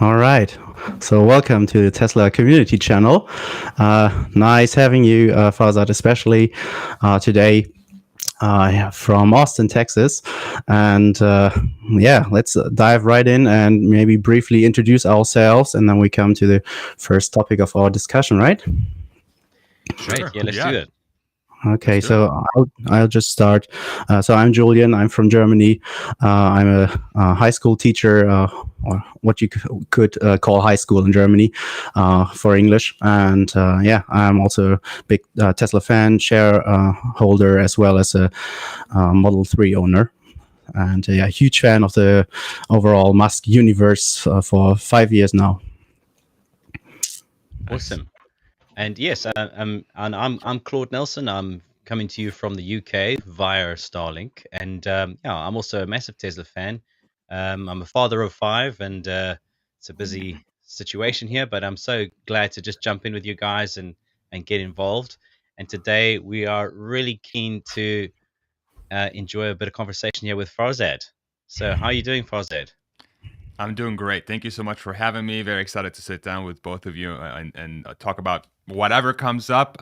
All right. So, welcome to the Tesla community channel. Nice having you, Farzad, especially today from Austin, Texas. And yeah, let's dive right in and maybe briefly introduce ourselves. And then we come to the first topic of our discussion, right? Great. Sure. Yeah, let's do Yeah. that. Okay, Let's do it. so I'll just start. So I'm Julian. I'm from Germany. I'm a high school teacher, or what you could call high school in Germany for English. And yeah, I'm also a big Tesla fan, shareholder, as well as a Model 3 owner. And yeah, huge fan of the overall Musk universe for 5 years now. Nice. Awesome. And yes, I'm Claude Nelson. I'm coming to you from the UK via Starlink, and yeah, I'm also a massive Tesla fan. I'm a father of five, and it's a busy situation here, but I'm so glad to just jump in with you guys and get involved. And today we are really keen to enjoy a bit of conversation here with Farzad. So, how are you doing, Farzad? I'm doing great. Thank you so much for having me. Very excited to sit down with both of you and talk about whatever comes up.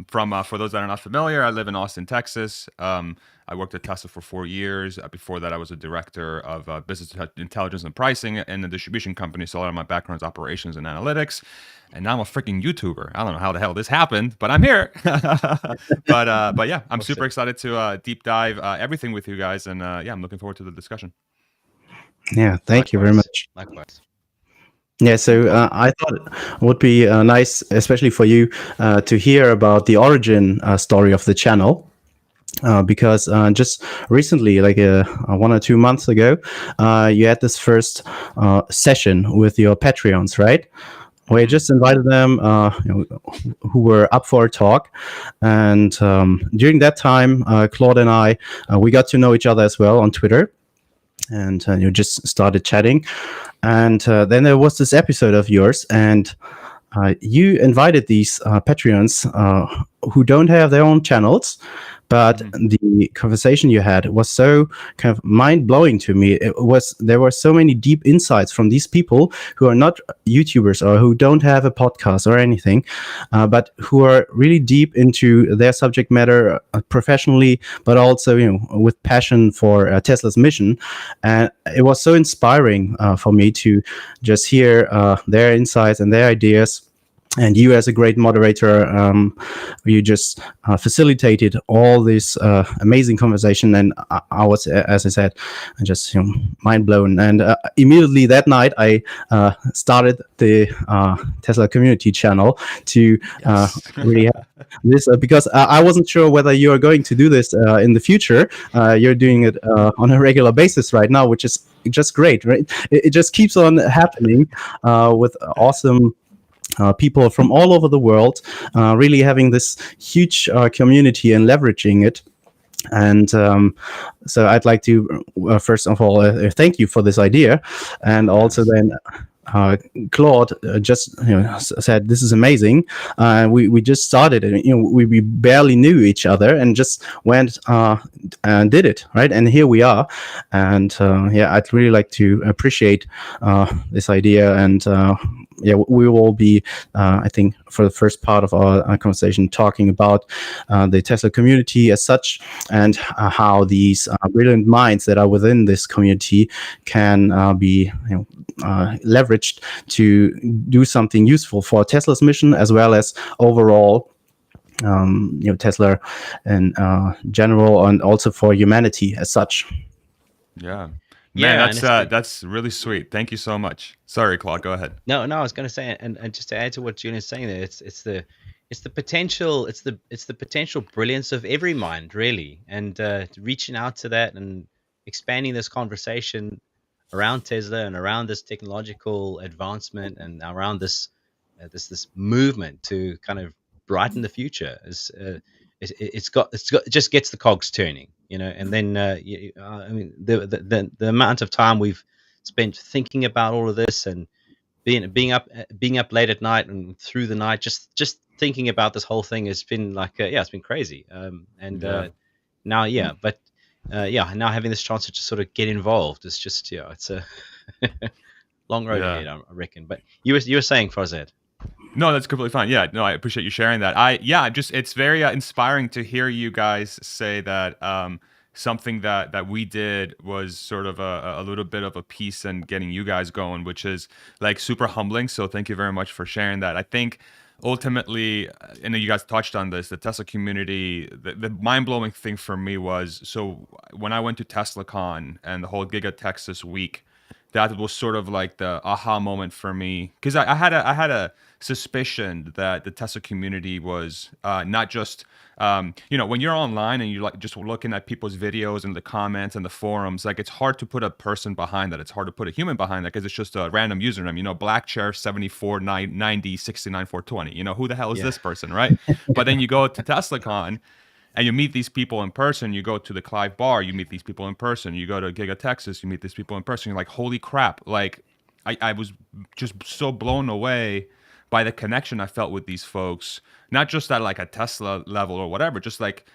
For those that are not familiar, I live in Austin, Texas. I worked at Tesla for 4 years. Before that, I was a director of business intelligence and pricing in a distribution company. So a lot of my background is operations and analytics. And now I'm a freaking YouTuber. I don't know how the hell this happened, but I'm here. But yeah, I'm super Awesome. excited to deep dive everything with you guys, and yeah, I'm looking forward to the discussion. Yeah, thank you very Likewise. much. Likewise. Yeah, so I thought it would be nice, especially for you, to hear about the origin story of the channel. Because just recently, like 1 or 2 months ago, you had this first session with your Patreons, right? Where you Mhm. just invited them, who were up for a talk, and during that time, Claude and I, we got to know each other as well on Twitter, and you just started chatting, and then there was this episode of yours, and you invited these Patreons who don't have their own channels, but Mhm. the conversation you had was so kind of mind blowing to me. There were so many deep insights from these people who are not YouTubers or who don't have a podcast or anything, but who are really deep into their subject matter professionally, but also with passion for Tesla's mission. And it was so inspiring for me to just hear their insights and their ideas. And you, as a great moderator, you just facilitated all this amazing conversation, and I was, as I said, just mind blown. And immediately that night, I started the Tesla community channel to Yes. really have this, because I wasn't sure whether you are going to do this in the future. You're doing it on a regular basis right now, which is just great, right? It just keeps on happening with awesome people from all over the world, really having this huge community and leveraging it. And so I'd like to, first of all, thank you for this idea. And also Yes. then uh, Claude just said, "This is amazing." We just started, and we barely knew each other, and just went and did it, right. And here we are. And yeah, I'd really like to appreciate this idea. And yeah, we will be, I think, for the first part of our conversation, talking about the Tesla community as such, and how these brilliant minds that are within this community can be leveraged to do something useful for Tesla's mission, as well as overall Tesla in general, and also for humanity as such. Yeah. Man, Yeah, and that's it's uh that's really sweet. Thank you so much. Sorry, Claude, go ahead. no, I was going to say, and just to add to what Julian's saying there, it's the potential, it's the potential brilliance of every mind, really, and reaching out to that and expanding this conversation around Tesla and around this technological advancement and around this movement to kind of brighten the future is it just gets the cogs turning, and then I mean the amount of time we've spent thinking about all of this and being up late at night and through the night, just thinking about this whole thing has been like yeah, it's been crazy. And Yeah. now yeah, but yeah, now having this chance to just sort of get involved is just, it's a long road Yeah. ahead, I reckon. But you were saying, Farzad. No, that's completely fine. Yeah, no, I appreciate you sharing that. It's very inspiring to hear you guys say that something that we did was sort of a little bit of a piece in getting you guys going, which is like super humbling. So thank you very much for sharing that. I think ultimately, I know you guys touched on this, the Tesla community, the mind-blowing thing for me was, so when I went to TeslaCon and the whole Giga Texas week, that was sort of like the aha moment for me, because I had a suspicion that the Tesla community was not just when you're online and you're like just looking at people's videos and the comments and the forums, like it's hard to put a person behind that. It's hard to put a human behind that because it's just a random username. Black chair 74 90 69 420. Who the hell is this person, right? But then you go to TeslaCon and you meet these people in person. You go to the Clive Bar, you meet these people in person. You go to Giga Texas, you meet these people in person. You're like, holy crap! Like, I was just so blown away by the connection I felt with these folks. Not just at like a Tesla level or whatever, just like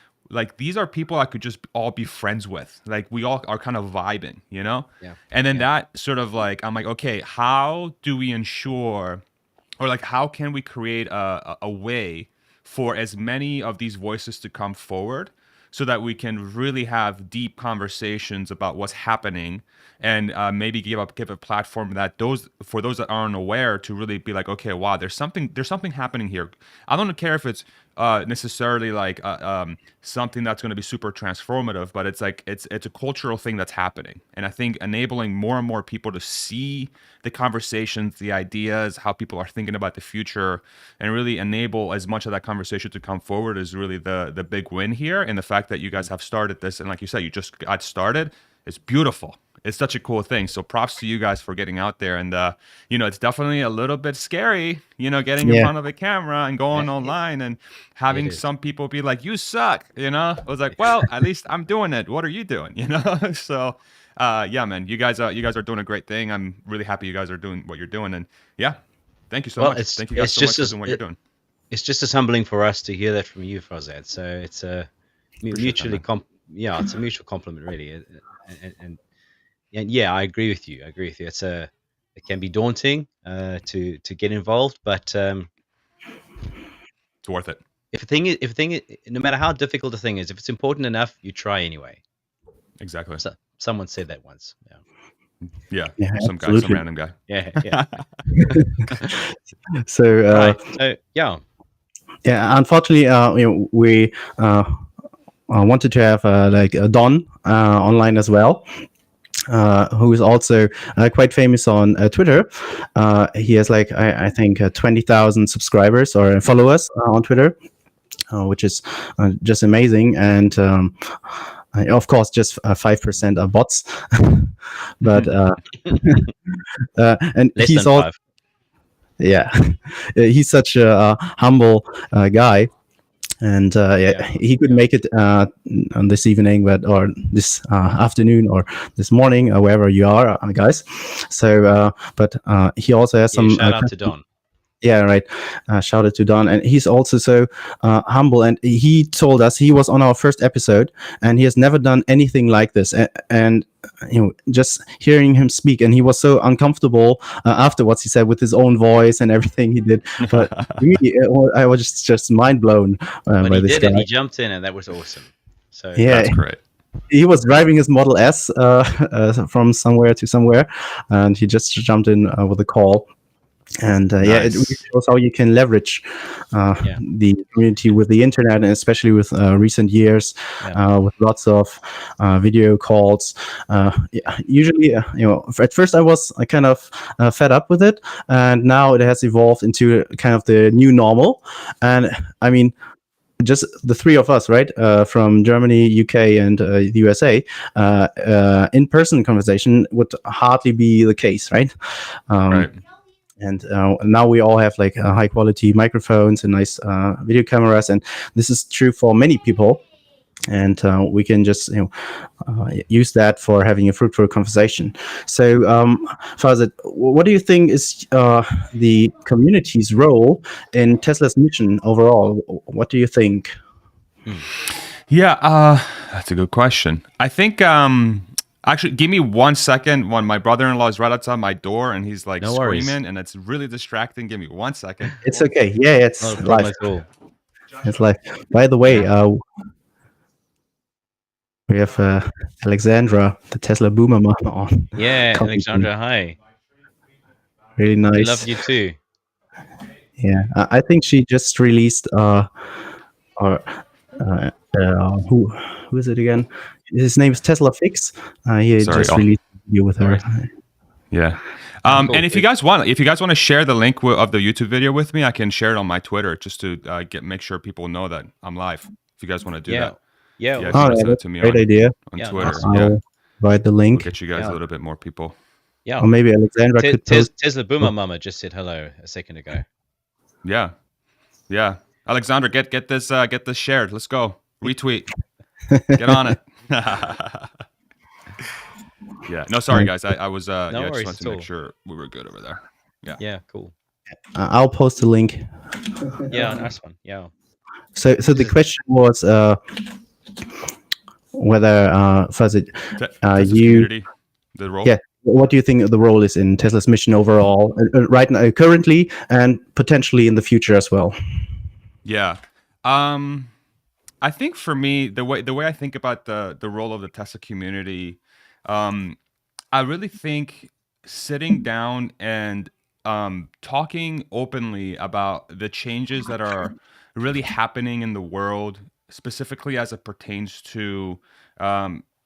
these are people I could just all be friends with. Like we all are kind of vibing, Yeah. And then that sort of like, I'm like, okay, how do we ensure, or like, how can we create a way for as many of these voices to come forward so that we can really have deep conversations about what's happening, and maybe give a platform that for those that aren't aware to really be like, okay, wow, there's something happening here. I don't care if it's necessarily like something that's going to be super transformative, but it's like it's a cultural thing that's happening. And I think enabling more and more people to see the conversations, the ideas, how people are thinking about the future, and really enable as much of that conversation to come forward is really the big win here. And the fact that you guys have started this, and like you said, you just got started, it's beautiful. It's such a cool thing. So props to you guys for getting out there. And, it's definitely a little bit scary, getting in front of a camera and going online and having some people be like, you suck, I was like, well, at least I'm doing it. What are you doing? So, man, you guys are doing a great thing. I'm really happy you guys are doing what you're doing. And yeah, thank you so much. Thank you guys so much for doing what you're doing. It's just as humbling for us to hear that from you, Farzad. So it's a mutually, it's a mutual compliment, really. And yeah, I agree with you. It can be daunting to get involved, but it's worth it. If a thing, no matter how difficult the thing is, if it's important enough, you try anyway. Exactly. So, someone said that once. Yeah. Some random guy. Yeah. So yeah. Unfortunately, we wanted to have like Don online as well. Who is also quite famous on Twitter. He has like, I think 20,000 subscribers or followers on Twitter, which is just amazing. And of course, just 5% are bots. But and Less he's than also, 5. yeah, he's such a humble guy. And he could make it on this evening, or this afternoon, or this morning, or wherever you are, guys. So, but he also has some. Shout out to Don. Yeah, right. Shout out to Don, and he's also so humble. And he told us he was on our first episode, and he has never done anything like this. And just hearing him speak, and he was so uncomfortable afterwards. He said with his own voice and everything he did. But me, I was just mind blown by this guy. He jumped in, and that was awesome. So yeah, that's great. He was driving his Model S from somewhere to somewhere, and he just jumped in with a call. And Nice. It really shows how you can leverage the community with the internet, and especially with recent years, with lots of video calls. Usually, at first I was kind of fed up with it, and now it has evolved into kind of the new normal. And I mean, just the three of us, right, from Germany, UK, and the USA, in-person conversation would hardly be the case, right? Right. And now we all have like high quality microphones and nice video cameras, and this is true for many people. And we can just use that for having a fruitful conversation. So, Farzad, what do you think is the community's role in Tesla's mission overall? What do you think? Yeah, that's a good question. I think Actually, give me 1 second. When my brother-in-law is right outside my door and he's like No worries. screaming and it's really distracting. Give me 1 second. It's okay. Yeah, it's Not a problem live. at all. It's live. By the way, we have Alexandra, the Tesla boomer mama, on. Yeah, Commenting. Alexandra, hi. Really nice. We love you too. Yeah, I think she just released who is it again? His name is Tesla Fix. He Sorry, just released a video with her. Yeah. Cool. And if you guys want to share the link of the YouTube video with me, I can share it on my Twitter just to make sure people know that I'm live. If you guys want to do that, Yeah. if you want to send it to me great idea. on Yeah, Twitter, nice. I'll write the we'll link. get you guys a little bit more people. Yeah. Or maybe Alexandra could post. Tesla Boomer Mama just said hello a second ago. Yeah. Alexandra, get this shared. Let's go. Retweet. Get on it. Yeah. No, sorry guys. I was No just worries wanted at to make all. sure we were good over there. Yeah, cool. I'll post the link. Yeah, nice one. Yeah. So the question was whether Farzad, Tesla's community, the role. Yeah. What do you think the role is in Tesla's mission overall, right now, currently, and potentially in the future as well? Yeah. I think for me, the way I think about the role of the Tesla community, I really think sitting down and talking openly about the changes that are really happening in the world, specifically as it pertains to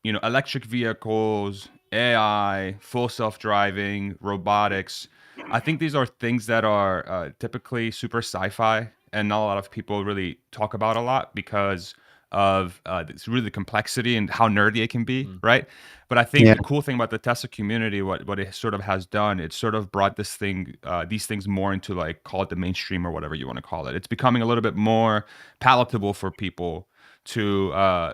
electric vehicles, AI, full self-driving, robotics. I think these are things that are typically super sci-fi and not a lot of people really talk about a lot because of it's really complexity and how nerdy it can be, right? But I think the cool thing about the Tesla community, what it sort of has done, it's sort of brought these things more into, like, call it the mainstream or whatever you want to call it. It's becoming a little bit more palatable for people to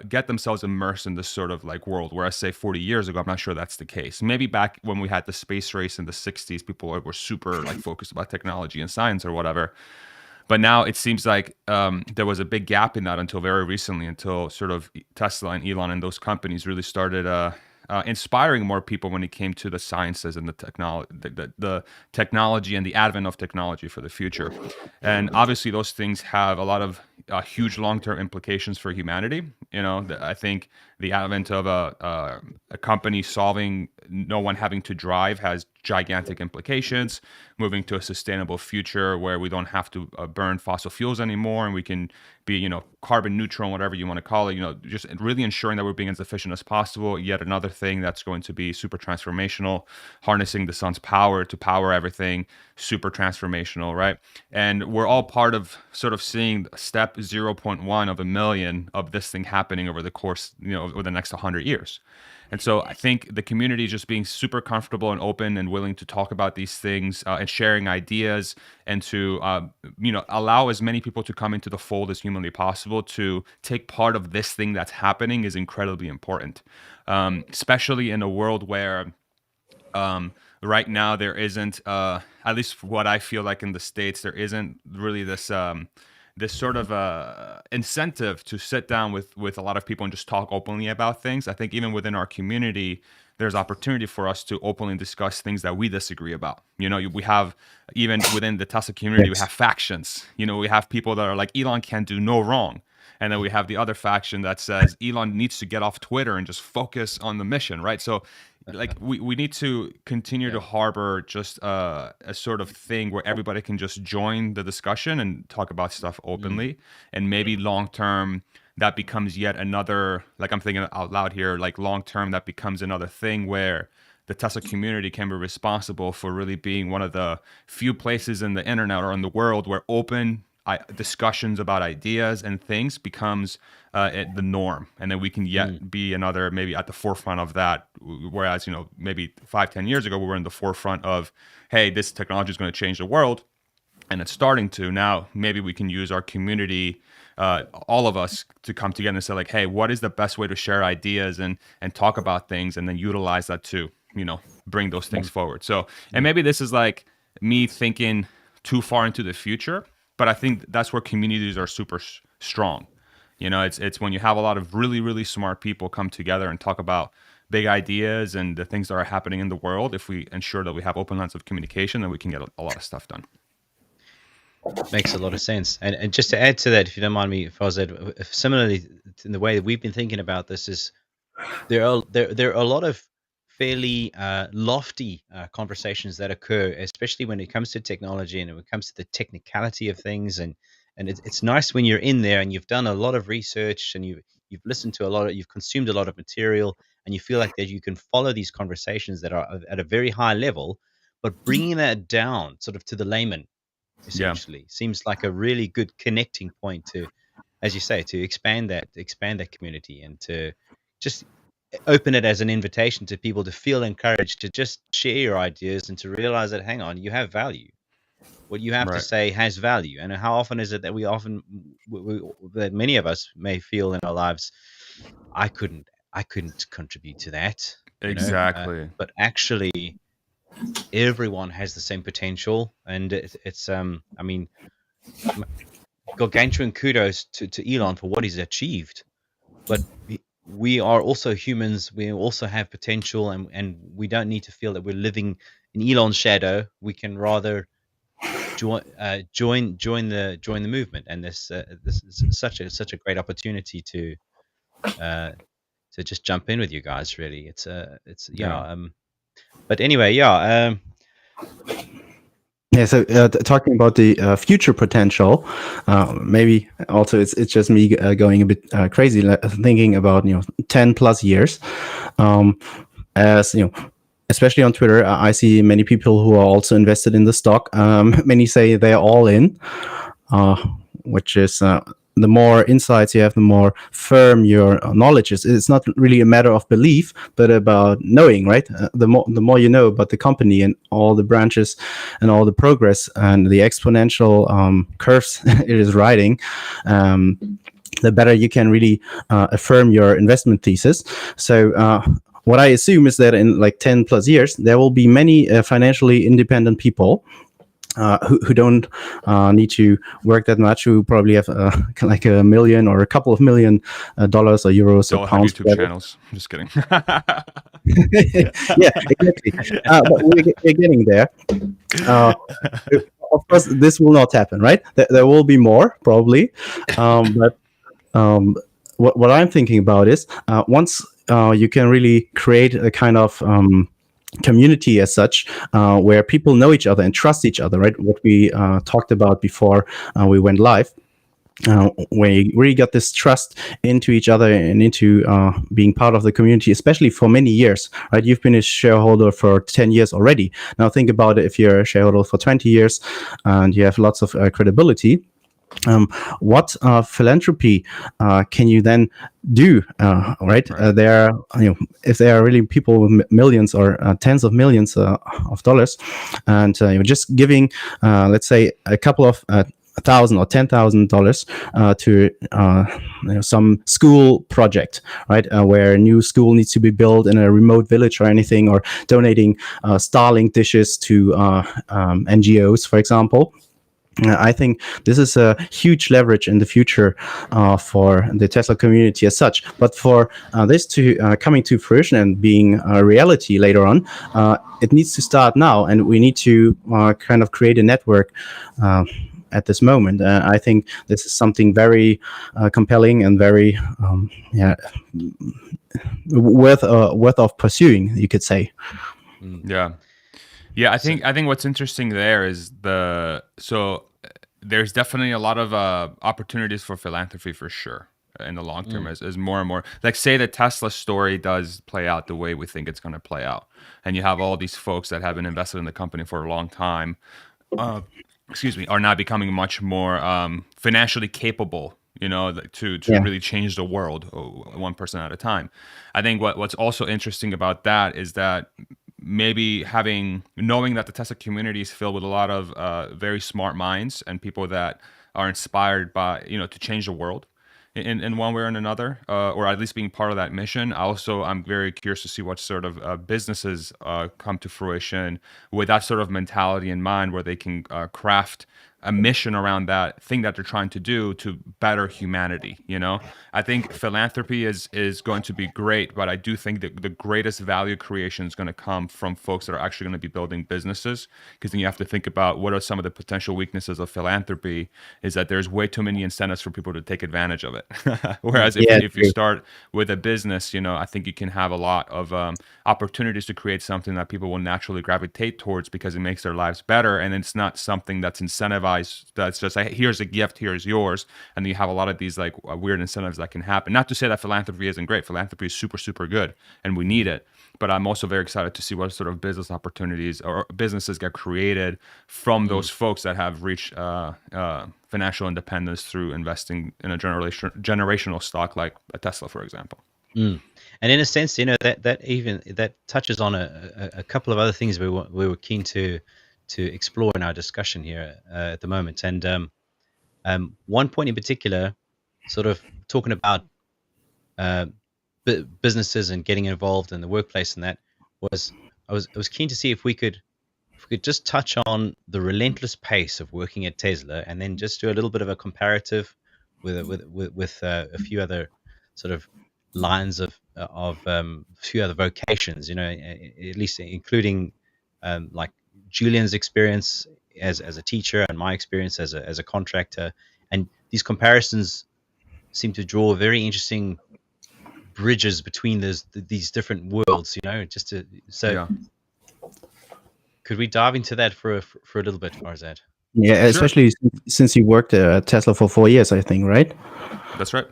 get themselves immersed in this sort of like world. Whereas, say, 40 years ago, I'm not sure that's the case. Maybe back when we had the space race in the 60s, people were super like focused about technology and science or whatever. But now it seems like there was a big gap in that until very recently, until sort of Tesla and Elon and those companies really started inspiring more people when it came to the sciences and the technology and the advent of technology for the future. And obviously those things have a lot of huge long-term implications for humanity. I think the advent of a company solving no one having to drive has gigantic implications. Moving to a sustainable future where we don't have to burn fossil fuels anymore, and we can be, carbon neutral, whatever you want to call it. Just really ensuring that we're being as efficient as possible. Yet another thing that's going to be super transformational, harnessing the sun's power to power everything, super transformational, right? And we're all part of sort of seeing step 0.1 of a million of this thing happening over the course, over the next 100 years. And so I think the community just being super comfortable and open and willing to talk about these things and sharing ideas, and to allow as many people to come into the fold as humanly possible to take part of this thing that's happening is incredibly important, especially in a world where right now there isn't, at least what I feel like in the States, there isn't really this sort of incentive to sit down with a lot of people and just talk openly about things. I think even within our community, there's opportunity for us to openly discuss things that we disagree about. We have, even within the Tesla community, we have factions. We have people that are like, Elon can do no wrong. And then we have the other faction that says Elon needs to get off Twitter and just focus on the mission, right? So like we need to continue to harbor just a sort of thing where everybody can just join the discussion and talk about stuff openly. And maybe long term that becomes yet another, like, I'm thinking out loud here, like long term that becomes another thing where the Tesla community can be responsible for really being one of the few places in the internet or in the world where open discussions about ideas and things becomes the norm, and then we can yet be another, maybe at the forefront of that. Whereas maybe 5-10 years ago we were in the forefront of, hey, this technology is going to change the world, and it's starting to. Now maybe we can use our community, all of us, to come together and say, like, hey, what is the best way to share ideas and talk about things, and then utilize that to bring those things forward. So, and maybe this is like me thinking too far into the future, but I think that's where communities are super strong. It's when you have a lot of really, really smart people come together and talk about big ideas and the things that are happening in the world. If we ensure that we have open lines of communication, then we can get a lot of stuff done. Makes a lot of sense. And just to add to that, if you don't mind me, Farzad, similarly in the way that we've been thinking about this is there are a lot of fairly lofty conversations that occur, especially when it comes to technology and when it comes to the technicality of things. And it's nice when you're in there and you've done a lot of research and you've listened to you've consumed a lot of material, and you feel like that you can follow these conversations that are at a very high level, but bringing that down sort of to the layman Yeah, essentially seems like a really good connecting point to, as you say, to expand that community and to just open it as an invitation to people to feel encouraged to just share your ideas and to realize that, hang on, you have value. What you have to right. say has value. And how often is it that that many of us may feel in our lives, I couldn't contribute to that, Exactly. but actually everyone has the same potential. And it's I mean, gargantuan kudos to Elon for what he's achieved, but we are also humans. We also have potential, and we don't need to feel that we're living in Elon's shadow. We can rather join the movement. And this is such a great opportunity uh, to just jump in with you guys. Really, it's yeah. Yeah. But anyway, yeah. Yeah, so talking about the future potential, maybe also it's just me going a bit crazy, thinking about 10+ years, as especially on Twitter, I see many people who are also invested in the stock. Many say they're all in, which is the more insights you have, the more firm your knowledge is. It's not really a matter of belief, but about knowing, right? The more you know about the company and all the branches and all the progress and the exponential curves it is riding, the better you can really affirm your investment thesis. So what I assume is that in like 10+ years, there will be many financially independent people who don't need to work that much, who probably have like $1 million or a couple of $1 million dollars or euros Don't or have pounds. YouTube channels. I'm just kidding. Yeah, exactly. But we're getting there. Of course, this will not happen, right? There will be more, probably. But what I'm thinking about is once you can really create a kind of community as such, where people know each other and trust each other, right? What we talked about before we went live. Where you really got this trust into each other and into being part of the community, especially for many years, right? You've been a shareholder for 10 years already. Now think about it, if you're a shareholder for 20 years and you have lots of credibility, what philanthropy can you then do, right? There are, if there are really people with millions or tens of millions of dollars, and just giving, let's say, a couple of $1,000 or $10,000 to some school project, right, where a new school needs to be built in a remote village or anything, or donating Starlink dishes to NGOs, for example. I think this is a huge leverage in the future for the Tesla community as such. But for this to coming to fruition and being a reality later on, it needs to start now, and we need to kind of create a network at this moment. I think this is something very compelling and very worth of pursuing, you could say. Yeah. I think what's interesting there is there's definitely a lot of opportunities for philanthropy for sure in the long term, as more and more, like, say the Tesla story does play out the way we think it's going to play out, and you have all these folks that have been invested in the company for a long time, are now becoming much more financially capable, to really change the world one person at a time. I think what's also interesting about that is that maybe knowing that the Tesla community is filled with a lot of very smart minds and people that are inspired by, to change the world in one way or another, or at least being part of that mission. I'm very curious to see what sort of businesses come to fruition with that sort of mentality in mind, where they can craft a mission around that thing that they're trying to do to better humanity. I think philanthropy is going to be great, but I do think that the greatest value creation is going to come from folks that are actually going to be building businesses, because then you have to think about what are some of the potential weaknesses of philanthropy is that there's way too many incentives for people to take advantage of it. Whereas Yeah, if you start with a business, I think you can have a lot of opportunities to create something that people will naturally gravitate towards because it makes their lives better, and it's not something that's incentivized. That's just like, here's a gift, here's yours, and you have a lot of these like weird incentives that can happen. Not to say that philanthropy isn't great. Philanthropy is super, super good, and we need it. But I'm also very excited to see what sort of business opportunities or businesses get created from those folks that have reached financial independence through investing in a generational stock like a Tesla, for example. And in a sense, that touches on a couple of other things we were keen to explore in our discussion here at the moment. And one point in particular, sort of talking about businesses and getting involved in the workplace, and that was I was keen to see if we could just touch on the relentless pace of working at Tesla, and then just do a little bit of a comparative with a few other sort of lines of a few other vocations, at least including like Julian's experience as a teacher and my experience as a contractor, and these comparisons seem to draw very interesting bridges between these different worlds. Yeah. Could we dive into that for a little bit, Farzad? Yeah, Sure. especially since you worked at Tesla for 4 years, I think, right? That's right.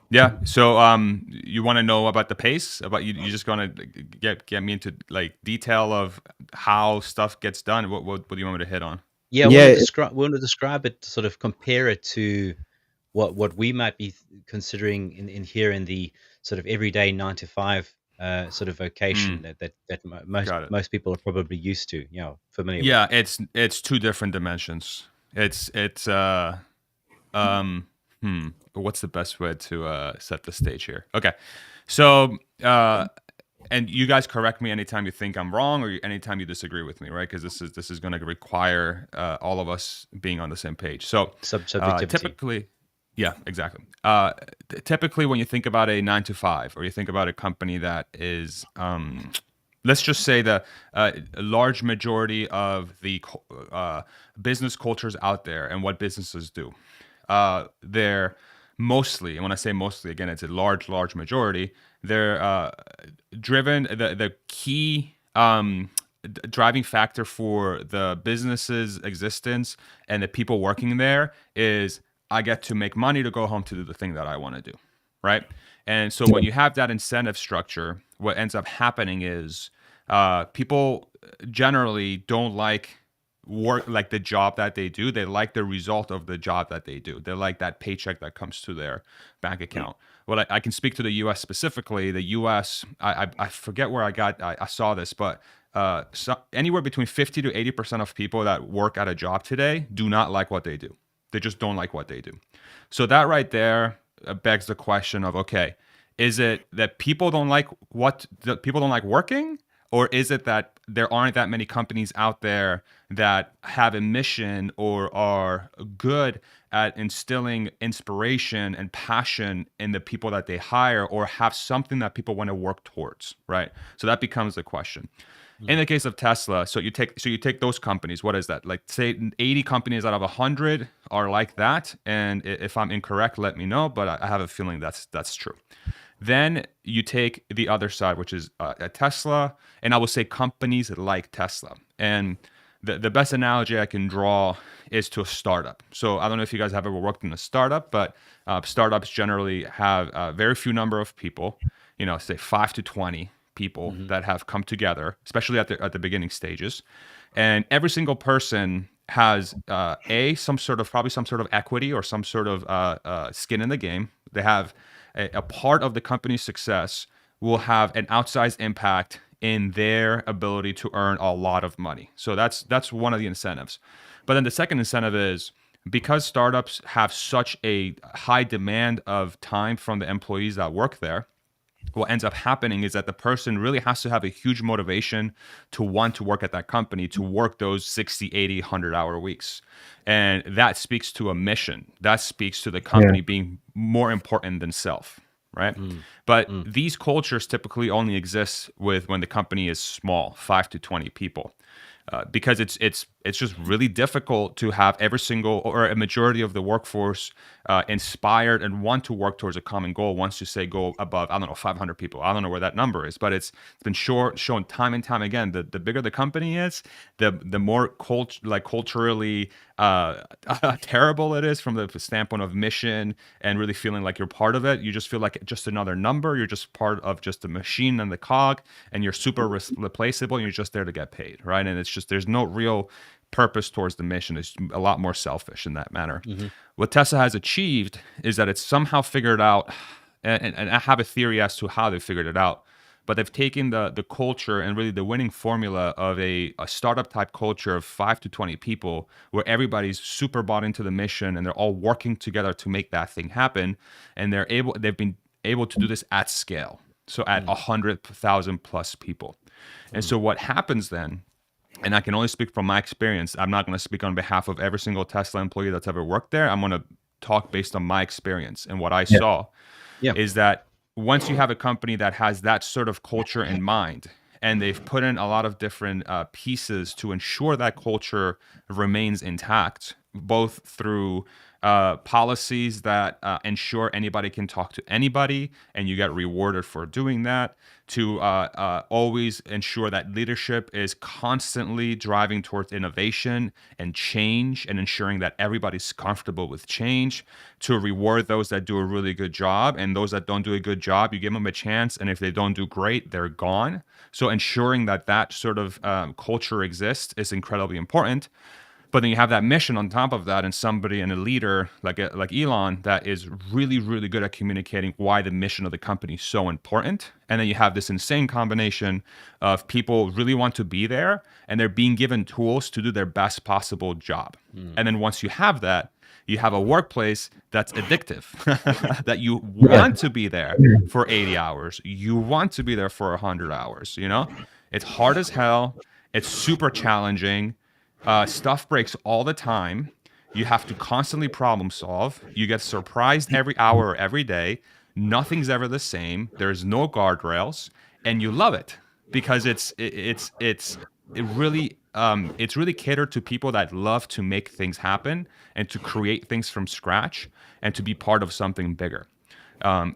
Yeah. So you want to know about the pace? About you just gonna get me into like detail of how stuff gets done? What do you want me to hit on? Yeah, Yeah, we want to describe it, sort of compare it to what we might be considering in here in the sort of everyday 9 to 5 sort of vocation that Got it. most people are probably used to, familiar Yeah, with. it's two different dimensions. It's what's the best way to set the stage here? Okay. So and you guys correct me anytime you think I'm wrong or anytime you disagree with me, right? Because this is going to require all of us being on the same page. So Subjectivity. typically, yeah, exactly. Typically, when you think about a 9 to 5, or you think about a company that is, let's just say the large majority of the business cultures out there and what businesses do, they're mostly, and when I say mostly, again, it's a large majority. They're driven. The key driving factor for the business's existence and the people working there is, I get to make money to go home to do the thing that I want to do, right? And so when you have that incentive structure, what ends up happening is people generally don't like work, like the job that they do. They like the result of the job that they do. They like that paycheck that comes to their bank account. Well, I can speak to the U.S. specifically. The U.S., I forget where I saw this, but anywhere between 50 to 80% of people that work at a job today do not like what they do. They just don't like what they do. So that right there begs the question of, okay, is it that people don't like working, or is it that there aren't that many companies out there that have a mission or are good at instilling inspiration and passion in the people that they hire, or have something that people want to work towards, right? So that becomes the question. In the case of Tesla, so you take those companies. What is that? Like, say 80 companies out of 100 are like that. And if I'm incorrect, let me know. But I have a feeling that's true. Then you take the other side, which is a Tesla, and I will say companies like Tesla. And the best analogy I can draw is to a startup. So I don't know if you guys have ever worked in a startup, but startups generally have a very few number of people. Say 5 to 20 people that have come together, especially at the beginning stages, and every single person has probably some sort of equity or some sort of skin in the game. They have a part of the company's success will have an outsized impact in their ability to earn a lot of money. So that's one of the incentives. But then the second incentive is, because startups have such a high demand of time from the employees that work there, what ends up happening is that the person really has to have a huge motivation to want to work at that company, to work those 60, 80, 100-hour weeks. And that speaks to a mission. That speaks to the Yeah. company being more important than self, right? Mm. But Mm. these cultures typically only exist with when the company is small, 5 to 20 people. Because it's just really difficult to have every single or a majority of the workforce inspired and want to work towards a common goal. Once you say go above, I don't know, 500 people, I don't know where that number is, but it's been shown time and time again. The bigger the company is, the more culturally terrible it is from the standpoint of mission and really feeling like you're part of it. You just feel like just another number. You're just part of just the machine and the cog, and you're super replaceable. And you're just there to get paid, right? And it's just there's no real purpose towards the mission. It's a lot more selfish in that manner. Mm-hmm. What Tesla has achieved is that it's somehow figured out, and I have a theory as to how they figured it out, but they've taken the culture and really the winning formula of a startup type culture of 5 to 20 people where everybody's super bought into the mission and they're all working together to make that thing happen. And they've been able to do this at scale. So at 100,000 plus people. And so what happens then, and I can only speak from my experience, I'm not going to speak on behalf of every single Tesla employee that's ever worked there. I'm going to talk based on my experience and what I saw, is that once you have a company that has that sort of culture in mind, and they've put in a lot of different pieces to ensure that culture remains intact, both through policies that ensure anybody can talk to anybody and you get rewarded for doing that, to always ensure that leadership is constantly driving towards innovation and change and ensuring that everybody's comfortable with change, to reward those that do a really good job, and those that don't do a good job, you give them a chance, and if they don't do great, they're gone. So ensuring that that sort of culture exists is incredibly important. But then you have that mission on top of that, and somebody and a leader like Elon that is really, really good at communicating why the mission of the company is so important. And then you have this insane combination of people really want to be there, and they're being given tools to do their best possible job. And then once you have that, you have a workplace that's addictive, that you want to be there for 80 hours. You want to be there for 100 hours, you know? It's hard as hell. It's super challenging. Stuff breaks all the time. You have to constantly problem solve. You get surprised every hour or every day. Nothing's ever the same. There's no guardrails, and you love it because it's really catered to people that love to make things happen and to create things from scratch and to be part of something bigger.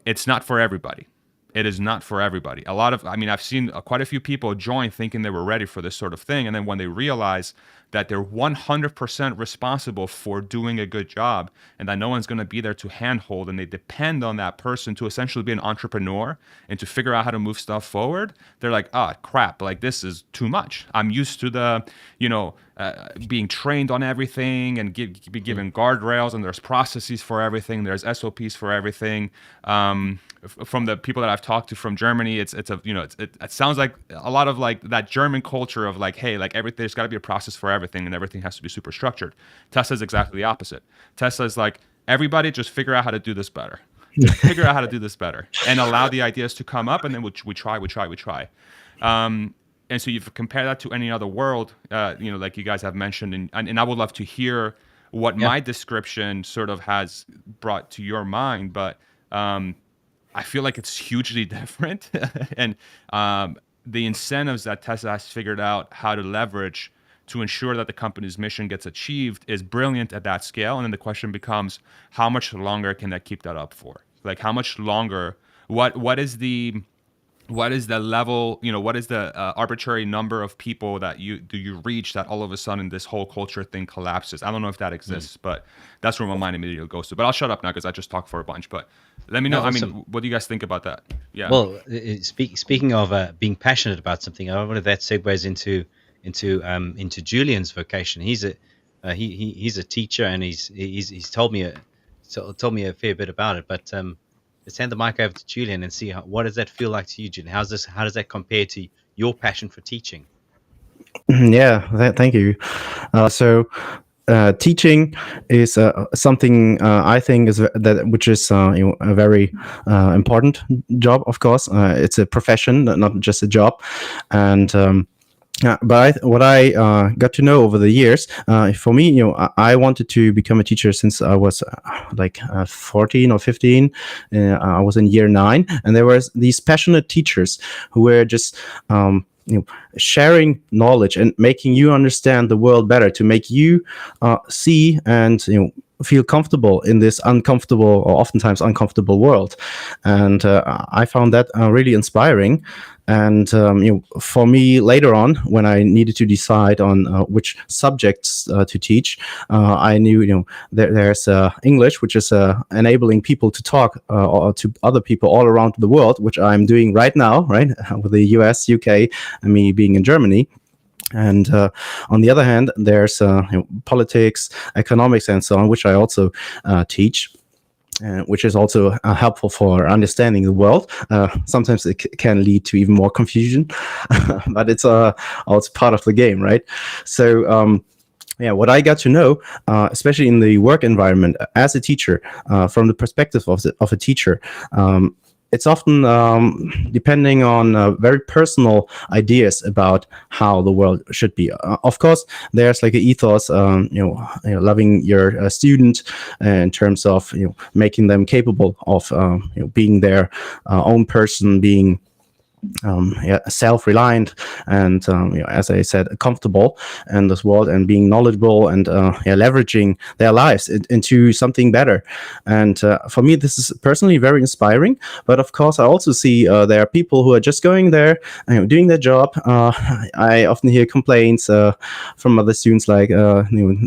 It's not for everybody. It is not for everybody. I've seen quite a few people join thinking they were ready for this sort of thing. And then when they realize that they're 100% responsible for doing a good job and that no one's going to be there to handhold, and they depend on that person to essentially be an entrepreneur and to figure out how to move stuff forward, they're like, crap, like this is too much. I'm used to being trained on everything and be given guardrails, and there's processes for everything. There's SOPs for everything. From the people that I've talked to from Germany, it sounds like a lot of like that German culture of like, hey, like there's got to be a process for everything and everything has to be super structured. Tesla's exactly the opposite. Tesla's like, everybody just figure out how to do this better. Figure out how to do this better and allow the ideas to come up, and then we try. And so you compare that to any other world, like you guys have mentioned, and I would love to hear what my description sort of has brought to your mind, but I feel like it's hugely different. And the incentives that Tesla has figured out how to leverage to ensure that the company's mission gets achieved is brilliant at that scale. And then the question becomes, how much longer can that keep that up for? Like, how much longer? What is the level? What is the arbitrary number of people that you reach that all of a sudden this whole culture thing collapses? I don't know if that exists, but that's where my mind immediately goes to. But I'll shut up now because I just talked for a bunch. But let me know. No, awesome. I mean, what do you guys think about that? Yeah. Well, speaking of being passionate about something, I wonder if that segues into Julian's vocation. He's a teacher, and he's told me a fair bit about it. But let's hand the mic over to Julian and see what does that feel like to you, Julian? How does that compare to your passion for teaching? Yeah, thank you. So teaching is something I think is which is a very important job. Of course, it's a profession, not just a job, and. But what I got to know over the years, for me, I wanted to become a teacher since I was 14 or 15. I was in year 9, and there was these passionate teachers who were just sharing knowledge and making you understand the world better, to make you see and feel comfortable in this uncomfortable or oftentimes uncomfortable world. And I found that really inspiring. And for me, later on, when I needed to decide on which subjects to teach, I knew there's English, which is enabling people to talk to other people all around the world, which I'm doing right now, right, with the US, UK, and me being in Germany. And on the other hand, there's politics, economics, and so on, which I also teach. Which is also helpful for understanding the world. Sometimes it can lead to even more confusion, but it's also part of the game, right? So what I got to know, especially in the work environment as a teacher, from the perspective of a teacher, it's often depending on very personal ideas about how the world should be. Of course, there's like an ethos, loving your student in terms of making them capable of being their own person, being self-reliant, and as I said, comfortable in this world, and being knowledgeable, and leveraging their lives into something better. And for me, this is personally very inspiring. But of course, I also see there are people who are just going there, doing their job. I often hear complaints from other students, like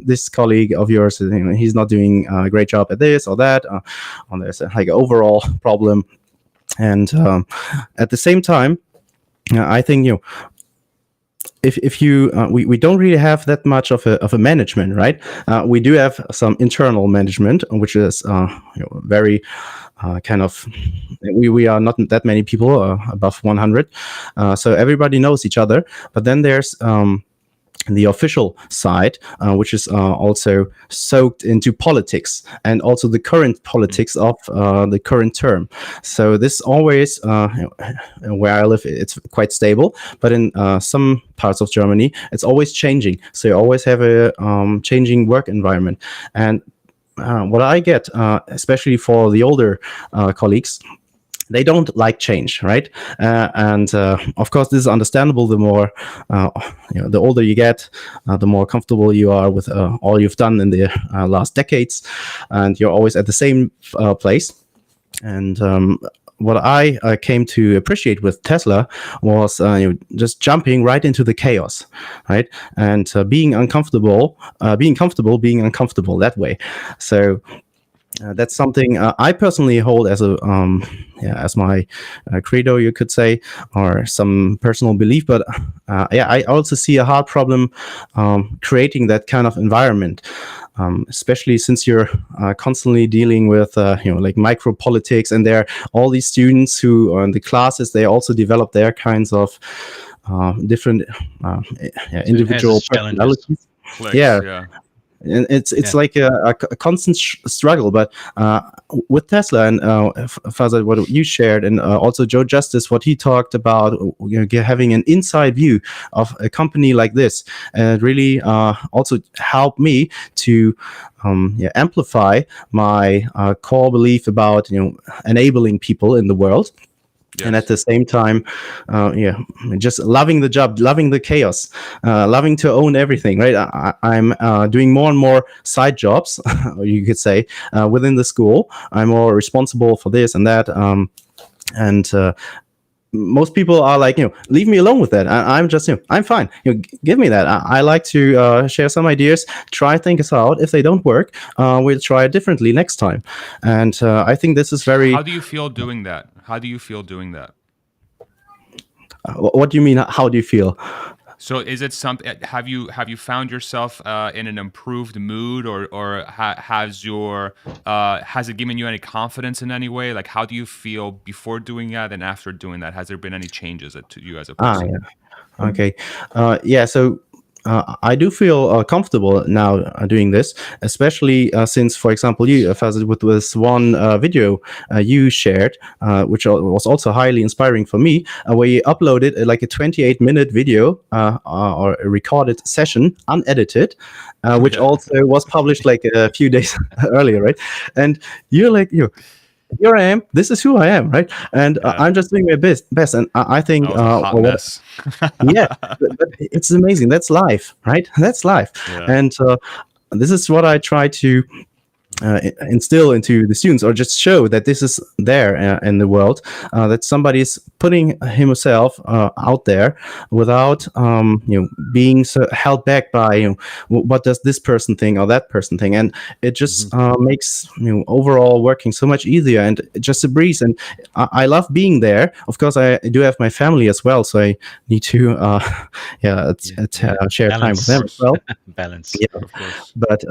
this colleague of yours, he's not doing a great job at this or that, or there's like an overall problem. And at the same time, I think if you we don't really have that much of a management, right? We do have some internal management, which is very kind of, we are not that many people, above 100, so everybody knows each other. But then there's the official side, which is also soaked into politics, and also the current politics of the current term. So this always, where I live, it's quite stable, but in some parts of Germany, it's always changing. So you always have a changing work environment. And what I get, especially for the older colleagues, they don't like change, right? And of course, this is understandable. The more, the older you get, the more comfortable you are with all you've done in the last decades, and you're always at the same place. And what I came to appreciate with Tesla was just jumping right into the chaos, right? And being uncomfortable, being comfortable, being uncomfortable that way. So that's something I personally hold as a as my credo, you could say, or some personal belief. But I also see a hard problem creating that kind of environment, especially since you're constantly dealing with like micro politics, and there are all these students who are in the classes. They also develop their kinds of different individual personalities. Clicks, yeah. And it's like a constant struggle. But with Tesla and Farzad, what you shared, and also Joe Justice, what he talked about, having an inside view of a company like this, really also helped me to amplify my core belief about enabling people in the world. Yes. And at the same time, just loving the job, loving the chaos, loving to own everything, right? I'm doing more and more side jobs, you could say, within the school. I'm more responsible for this and that. And most people are like, leave me alone with that. I'm just, I'm fine. Give me that. I like to share some ideas, try things out. If they don't work, we'll try it differently next time. And I think this is very. How do you feel doing that? How do you feel doing that? What do you mean? How do you feel? So is it something? Have you found yourself in an improved mood, or has it given you any confidence in any way? Like, how do you feel before doing that and after doing that? Has there been any changes to you as a person? Okay. So I do feel comfortable now doing this, especially since, for example, you, Fazit, with this one video you shared, which was also highly inspiring for me, where you uploaded like a 28-minute video or a recorded session, unedited, which Yeah. also was published like a few days earlier, right? And you're like, here I am. This is who I am, right? And Yeah. I'm just doing my best. And I think, That was a hot well, mess. yeah, but it's amazing. That's life, right? That's life. Yeah. And this is what I try to instill into the students, or just show that this is there in the world, that somebody is putting himself out there without being so held back by what does this person think or that person think, and it just makes overall working so much easier and just a breeze. And I love being there. Of course, I do have my family as well, so I need to share time with them as well. Balance. Yeah. Of course. But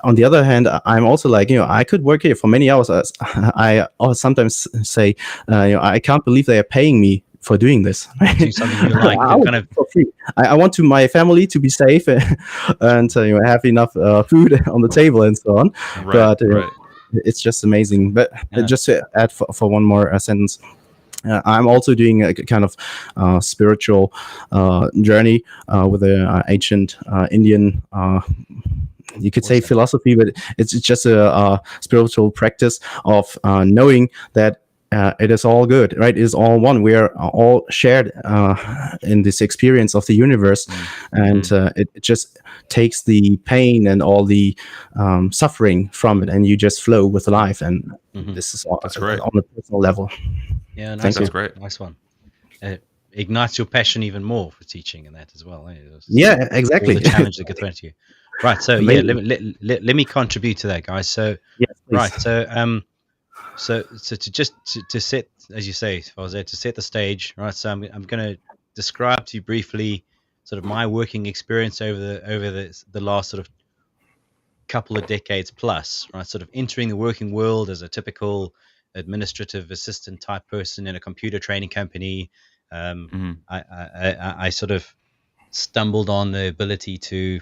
on the other hand, I'm also like, I could work here for many hours. I sometimes say, I can't believe they are paying me for doing this. Do something you like. I Kind of, for free. I want my family to be safe and have enough food on the table and so on. Right. But it's just amazing. But just to add for one more sentence. I'm also doing a kind of spiritual journey with an ancient Indian, you could say philosophy, but it's just a spiritual practice of knowing that it is all good, right? It is all one. We are all shared in this experience of the universe, and it just takes the pain and all the suffering from it, and you just flow with life. And this is That's great. on a personal level. Yeah, nice. That's great. Nice one. Ignites your passion even more for teaching and that as well. Yeah, exactly. All the challenge that gets thrown to you. Right. So Amazing. let me contribute to that, guys. So Yes, please. right. So to set, as you say, Farzad, to set the stage, right? So I'm going to describe to you briefly sort of my working experience over the last sort of couple of decades plus, right? Sort of entering the working world as a typical administrative assistant type person in a computer training company. I sort of stumbled on the ability to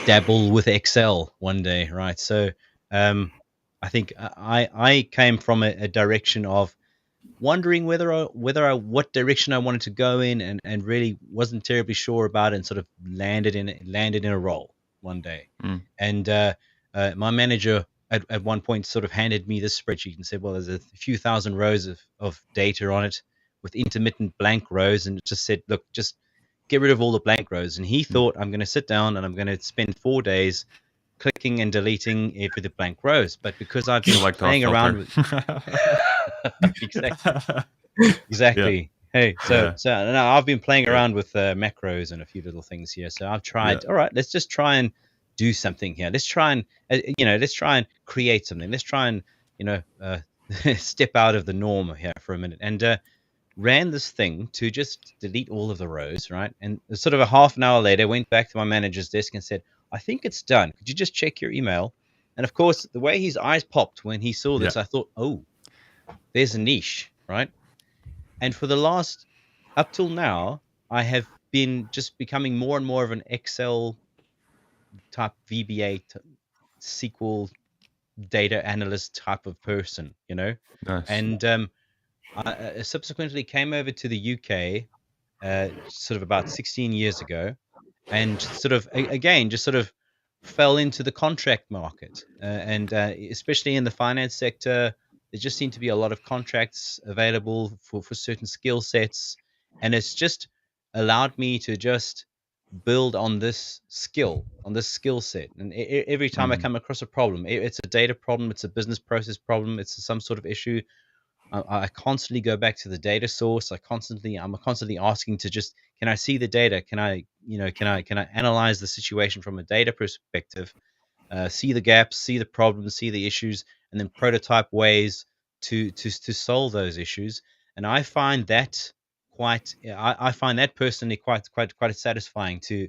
dabble with Excel one day, right? So I think I came from a direction of wondering what direction I wanted to go in, and really wasn't terribly sure about it, and sort of landed in a role one day. And my manager at one point sort of handed me this spreadsheet and said, well, there's a few thousand rows of data on it with intermittent blank rows, and it just said, look, just get rid of all the blank rows. And he thought, I'm going to sit down and I'm going to spend 4 days clicking and deleting every the blank rows. But because I've been playing around with exactly. Hey, so now I've been playing around with macros and a few little things here. So I've tried. All right, let's just try and do something here. Let's try and let's try and create something. Let's try and step out of the norm here for a minute, and ran this thing to just delete all of the rows, right? And sort of a half an hour later, went back to my manager's desk and said, I think it's done. Could you just check your email? And of course, the way his eyes popped when he saw this, I thought, oh, there's a niche, right? And for the last, up till now, I have been just becoming more and more of an Excel type VBA SQL data analyst type of person, Nice. And I subsequently came over to the UK sort of about 16 years ago, and sort of again just sort of fell into the contract market, and especially in the finance sector, there just seemed to be a lot of contracts available for certain skill sets, and it's just allowed me to just build on this skill set. And every time I come across a problem, it's a data problem, it's a business process problem, it's some sort of issue, I constantly go back to the data source. I'm constantly asking to just, can I see the data? Can I analyze the situation from a data perspective, see the gaps, see the problems, see the issues, and then prototype ways to solve those issues. And I find that I find that personally quite satisfying to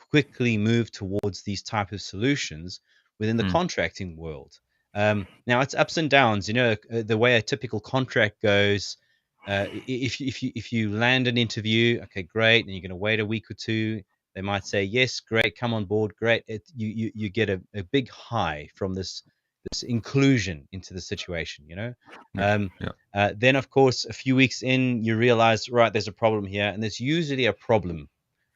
quickly move towards these type of solutions within the contracting world. Now it's ups and downs. The way a typical contract goes, if you land an interview, okay, great, and you're going to wait a week or two, they might say yes, great, come on board, great. You get a big high from this inclusion into the situation, you know. Yeah. Yeah. Then of course a few weeks in, you realize, right, there's a problem here, and there's usually a problem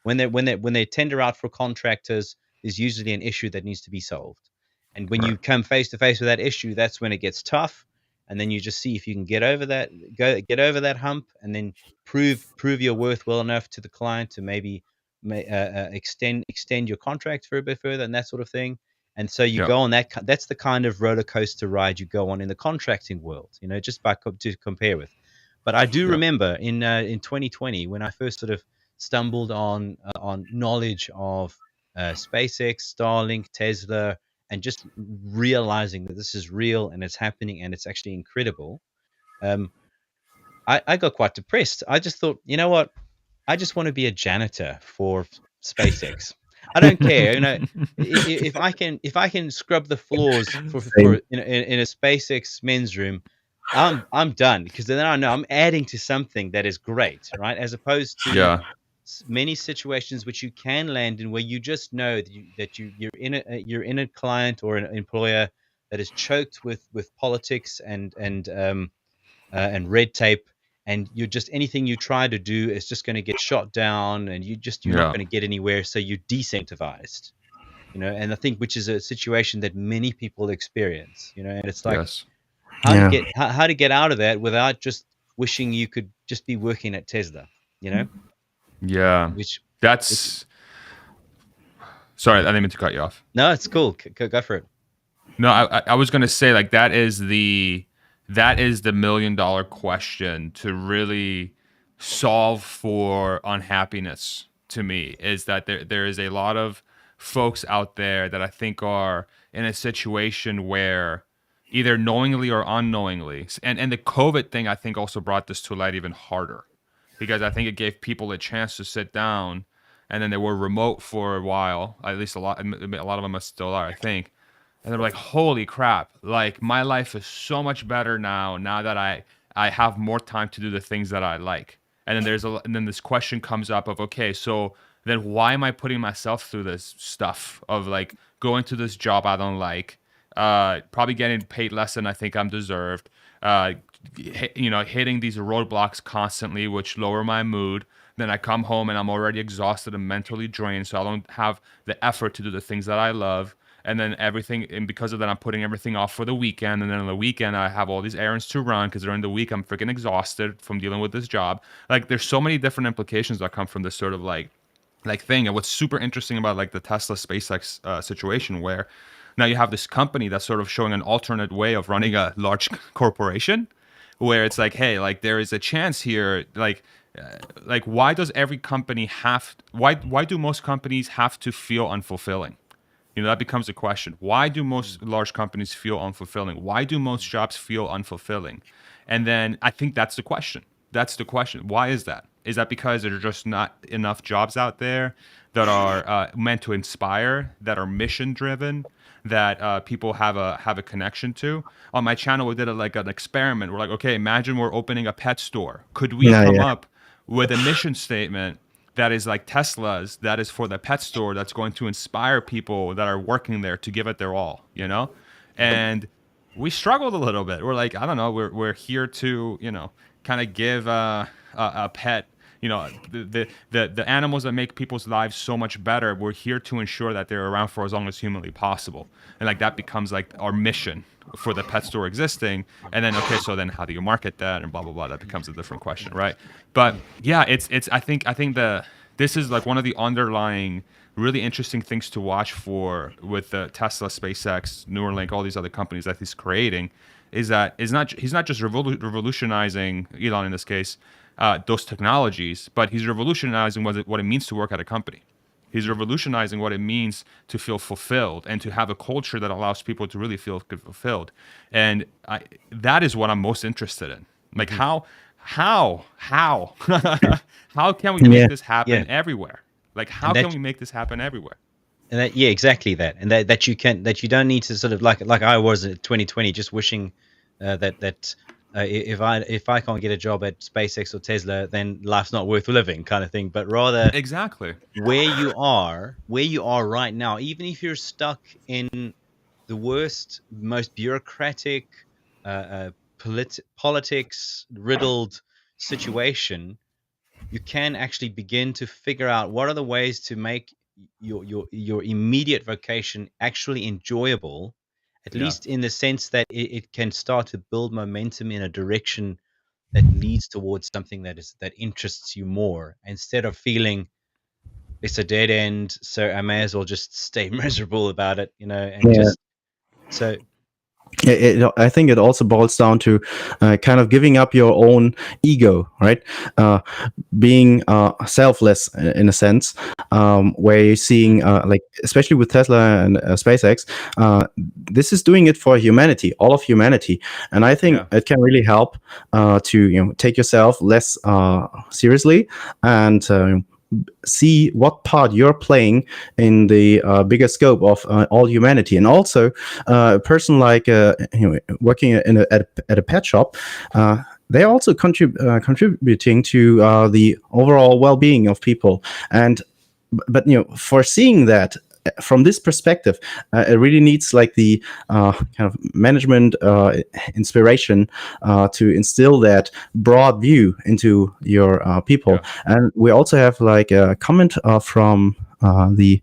when they tender out for contractors. There's usually an issue that needs to be solved, and when Right. you come face to face with that issue, that's when it gets tough. And then you just see if you can get over that hump, and then prove your worth well enough to the client to maybe extend your contract for a bit further and that sort of thing. And so you Yeah. go on that's the kind of roller coaster ride you go on in the contracting world, you know, just to compare with. But I do Yeah. remember in 2020, when I first sort of stumbled on knowledge of SpaceX, Starlink, Tesla, and just realizing that this is real and it's happening and it's actually incredible. I got quite depressed. I just thought, you know what? I just want to be a janitor for SpaceX. I don't care, you know, if I can scrub the floors for Same. in a SpaceX men's room, I'm done, because then I know I'm adding to something that is great, right? As opposed to Yeah. many situations which you can land in where you just know that you're in a client or an employer that is choked with politics and red tape, and you're just, anything you try to do is just going to get shot down, and you're not Yeah. going to get anywhere, so you're decentivized, you know. And I think, which is a situation that many people experience, you know. And it's like, Yes. Yeah. how to get out of that without just wishing you could just be working at Tesla, you know. Yeah. Which That's. Sorry, I didn't mean to cut you off. No, it's cool. Go for it. No, I was gonna say, like, that is the $1 million question to really solve for unhappiness, to me, is that there is a lot of folks out there that I think are in a situation where, either knowingly or unknowingly, and the COVID thing, I think, also brought this to light even harder, because I think it gave people a chance to sit down, and then they were remote for a while. At least a lot of them still are, I think. And they're like, holy crap, like, my life is so much better now that I have more time to do the things that I like. And then this question comes up of, okay, so then why am I putting myself through this stuff of, like, going to this job I don't like, probably getting paid less than I think I'm deserved, hitting these roadblocks constantly, which lower my mood. Then I come home and I'm already exhausted and mentally drained, so I don't have the effort to do the things that I love. And then and because of that, I'm putting everything off for the weekend. And then on the weekend, I have all these errands to run, because during the week, I'm freaking exhausted from dealing with this job. Like, there's so many different implications that come from this sort of like thing. And what's super interesting about, like, the Tesla SpaceX situation, where now you have this company that's sort of showing an alternate way of running a large corporation, where it's like, hey, like, there is a chance here, like, why does every company why do most companies have to feel unfulfilling? You know, that becomes a question. Why do most large companies feel unfulfilling? Why do most jobs feel unfulfilling? And then I think that's the question. That's the question. Why is that? Is that because there are just not enough jobs out there that are meant to inspire, that are mission driven, that people have a connection to? On my channel, we did an experiment. We're like, okay, imagine we're opening a pet store. Could we come up with a mission statement that is like Tesla's, that is for the pet store, that's going to inspire people that are working there to give it their all, you know? And we struggled a little bit. We're like, I don't know, we're here to, you know, kind of give a pet, you know, the animals that make people's lives so much better. We're here to ensure that they're around for as long as humanly possible. And, like, that becomes like our mission for the pet store existing. And then, okay, so then how do you market that, and blah blah blah? That becomes a different question, right? But yeah, it's I think this is like one of the underlying really interesting things to watch for with the Tesla, SpaceX, Neuralink, all these other companies that he's creating, is that he's not just revolutionizing, Elon in this case, those technologies, but he's revolutionizing what it means to work at a company. He's revolutionizing what it means to feel fulfilled and to have a culture that allows people to really feel fulfilled. And that is what I'm most interested in. Like, how how can we make this happen everywhere? Like, how can we make this happen everywhere? And that, yeah, exactly that. And that you don't need to sort of, like I was in 2020, just wishing that if I can't get a job at SpaceX or Tesla, then life's not worth living, kind of thing. But rather Exactly. where you are right now, even if you're stuck in the worst, most bureaucratic, politics riddled situation, you can actually begin to figure out what are the ways to make your immediate vocation actually enjoyable, at Yeah. least in the sense that it can start to build momentum in a direction that leads towards something that interests you more, instead of feeling it's a dead end, so I may as well just stay miserable about it, and Yeah. just so I think it also boils down to kind of giving up your own ego, right? Uh, being selfless in a sense, where you're seeing, like, especially with Tesla and SpaceX, this is doing it for humanity, all of humanity. And I think Yeah. it can really help to take yourself less seriously and see what part you're playing in the bigger scope of all humanity. And also a person like working at a pet shop, they're also contributing to the overall well-being of people. And but foreseeing that from this perspective, it really needs like the kind of management inspiration to instill that broad view into your people. Yeah. And we also have like a comment from the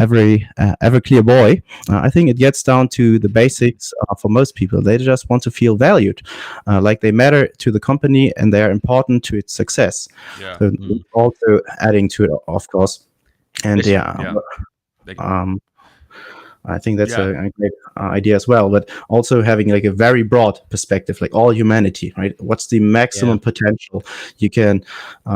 Everclear boy. I think it gets down to the basics for most people. They just want to feel valued, like they matter to the company and they are important to its success. Yeah. So also adding to it, of course. And Listen, Yeah. Like, um, I think that's Yeah. a great idea as well. But also having like a very broad perspective, like all humanity, right? What's the maximum potential you can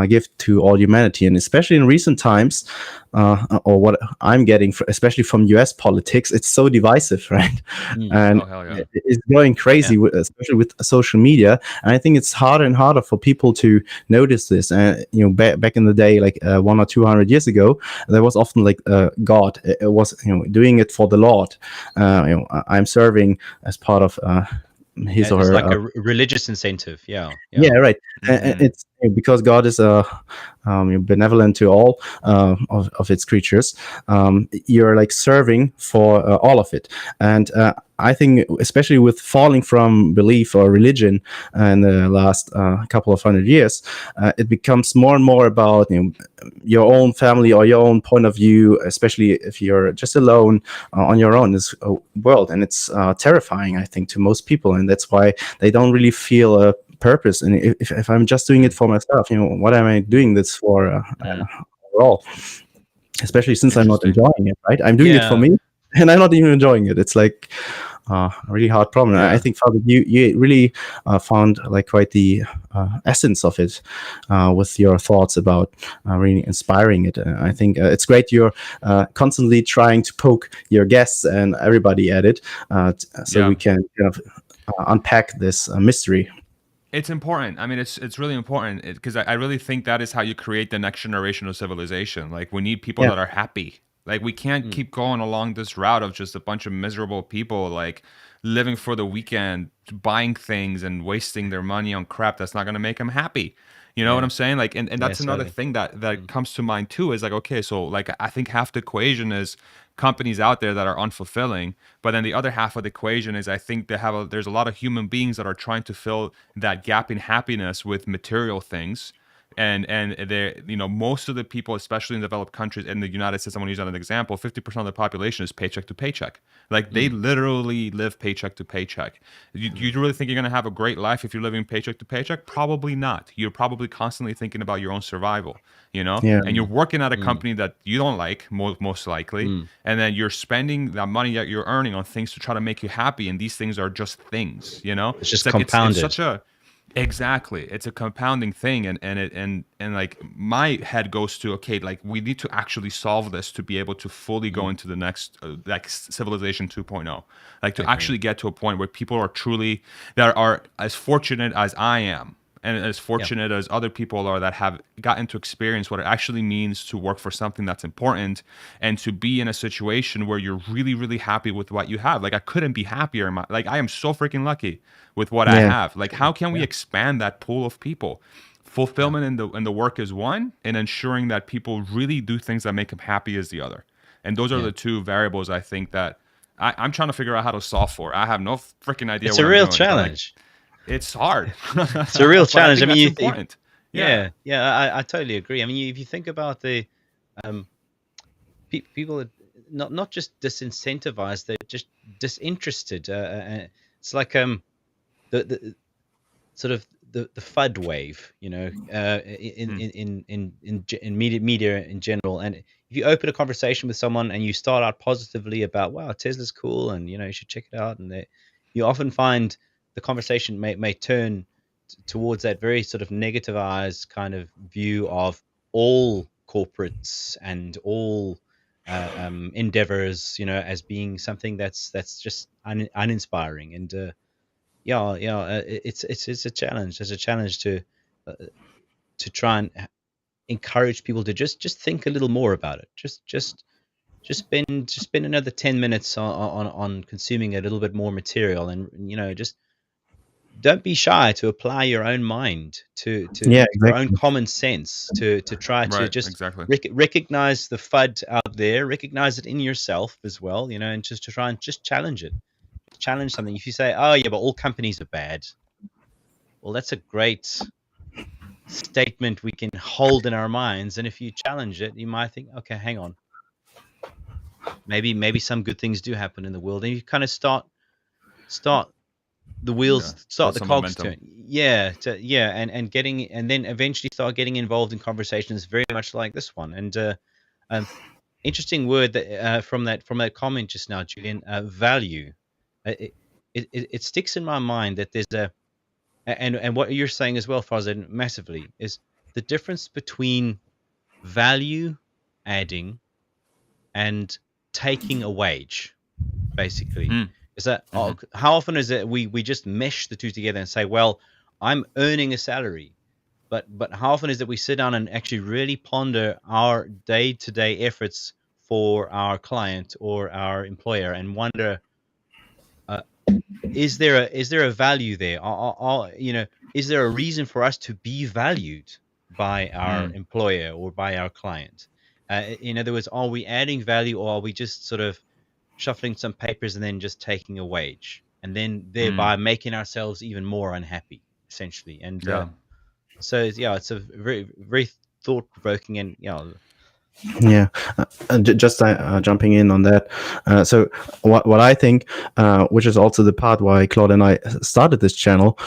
give to all humanity? And especially in recent times, or what I'm getting, especially from US politics, it's so divisive, right? And Oh, hell yeah. it's going crazy, especially with social media. And I think it's harder and harder for people to notice this. And back in the day, like 100 or 200 years ago, there was often like God. It was doing it for the Lord. I'm serving as part of his or it's her. like a religious incentive. Yeah. Yeah, right. And Mhm. it's because God is benevolent to all of its creatures. You're like serving for all of it, and I think especially with falling from belief or religion in the last couple of 100 years, it becomes more and more about your own family or your own point of view, especially if you're just alone on your own in this world, and it's terrifying, I think, to most people, and that's why they don't really feel a purpose. And if I'm just doing it for myself, what am I doing this for overall? Especially since I'm not Interesting. enjoying it, right? I'm doing it for me, and I'm not even enjoying it. It's like a really hard problem. Yeah. I think, Farzad, you really found like quite the essence of it with your thoughts about really inspiring it. I think it's great you're constantly trying to poke your guests and everybody at it, so we can kind of unpack this mystery. It's important. I mean, it's really important because I really think that is how you create the next generation of civilization. Like, we need people that are happy. Like, we can't keep going along this route of just a bunch of miserable people, like, living for the weekend, buying things and wasting their money on crap that's not going to make them happy. You know what I'm saying? Like, and that's another totally. thing that comes to mind too, is like, okay, so like, I think half the equation is companies out there that are unfulfilling, but then the other half of the equation is I think there's a lot of human beings that are trying to fill that gap in happiness with material things. And they, most of the people, especially in developed countries, in the United States, I'm going to use that as an example, 50% of the population is paycheck to paycheck. Like, they literally live paycheck to paycheck. You really think you're going to have a great life if you're living paycheck to paycheck? Probably not. You're probably constantly thinking about your own survival, Yeah. and you're working at a company that you don't like, most likely, and then you're spending that money that you're earning on things to try to make you happy, and these things are just things. It's just like it's compounded. such a Exactly. It's a compounding thing, and like, my head goes to, okay, like, we need to actually solve this to be able to fully go into the next like civilization 2.0. Like, to actually get to a point where people are truly that are as fortunate as I am, and as Yeah. fortunate as other people are that have gotten to experience what it actually means to work for something that's important and to be in a situation where you're really, really happy with what you have. Like I couldn't be happier. Like I am so freaking lucky with what I Yeah. have. Like how can we expand that pool of people? Fulfillment in the work is one, and ensuring that people really do things that make them happy is the other. And those are Yeah. the two variables I think that I'm trying to figure out how to solve for. I have no freaking idea It's what a I'm real doing, but like challenge. it's hard. It's a real But I challenge. I think mean, that's important. Yeah. I totally agree. I mean, if you think about the um, people are not just disincentivized, they're just disinterested. It's like the sort of the FUD wave, Hmm. in media in general. And if you open a conversation with someone and you start out positively about, wow, Tesla's cool, and you should check it out, and you often find the conversation may turn towards that very sort of negativized kind of view of all corporates and all endeavors, as being something that's just uninspiring. And it's a challenge. There's a challenge uh, to try and encourage people to just think a little more about it. Just spend another 10 minutes on consuming a little bit more material, and just don't be shy to apply your own mind to Yeah, your own exactly. common sense to try to Right. just Exactly. recognize the FUD out there, recognize it in yourself as well, and just to try and just challenge it. Challenge something. If you say, "Oh yeah, but all companies are bad," well, that's a great statement we can hold in our minds. And if you challenge it, you might think, "Okay, hang on, maybe some good things do happen in the world," and you kind of start the Yeah. wheels, start Build the some cogs momentum. turn. And then eventually start getting involved in conversations very much like this one. And um, interesting word that from that comment just now, Julian. Value. It sticks in my mind that there's and what you're saying as well, Farzad, massively is the difference between value adding and taking a wage, basically. Mm. Is that Hmm. how often is it we just mesh the two together and say, well, I'm earning a salary, but how often is it we sit down and actually really ponder our day-to-day efforts for our client or our employer and wonder, uh, is there a value there? Is there a reason for us to be valued by our Mm. employer or by our client? In other words, are we adding value, or are we just sort of shuffling some papers and then just taking a wage, and then Mm. thereby making ourselves even more unhappy, essentially? And Yeah. so yeah, it's a very very thought provoking, and Yeah, just jumping in on that. So what I think, which is also the part why Claude and I started this channel,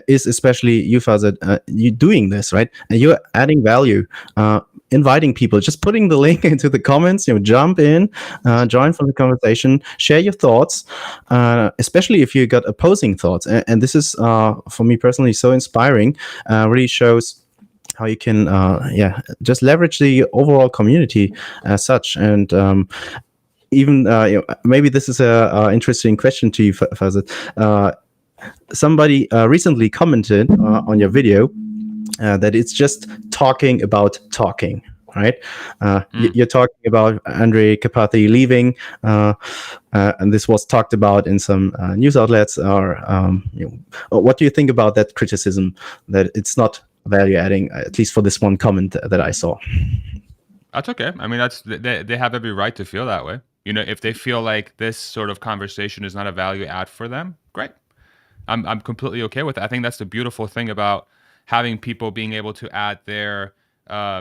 is especially you, Fazit, you doing this, right? And you're adding value, inviting people, just putting the link into the comments. Jump in, join for the conversation, share your thoughts, especially if you got opposing thoughts. And this is for me personally so inspiring. Really shows how you can just leverage the overall community as such. And even maybe this is a interesting question to you, Fazit. Somebody recently commented on your video that it's just talking about talking, right? Mm. You're talking about Andre Kapathi leaving, and this was talked about in some news outlets. Or what do you think about that criticism, that it's not value adding, at least for this one comment that I saw? That's okay. I mean, they have every right to feel that way. If they feel like this sort of conversation is not a value add for them, great. I'm completely okay with it. I think that's the beautiful thing about having people being able to add their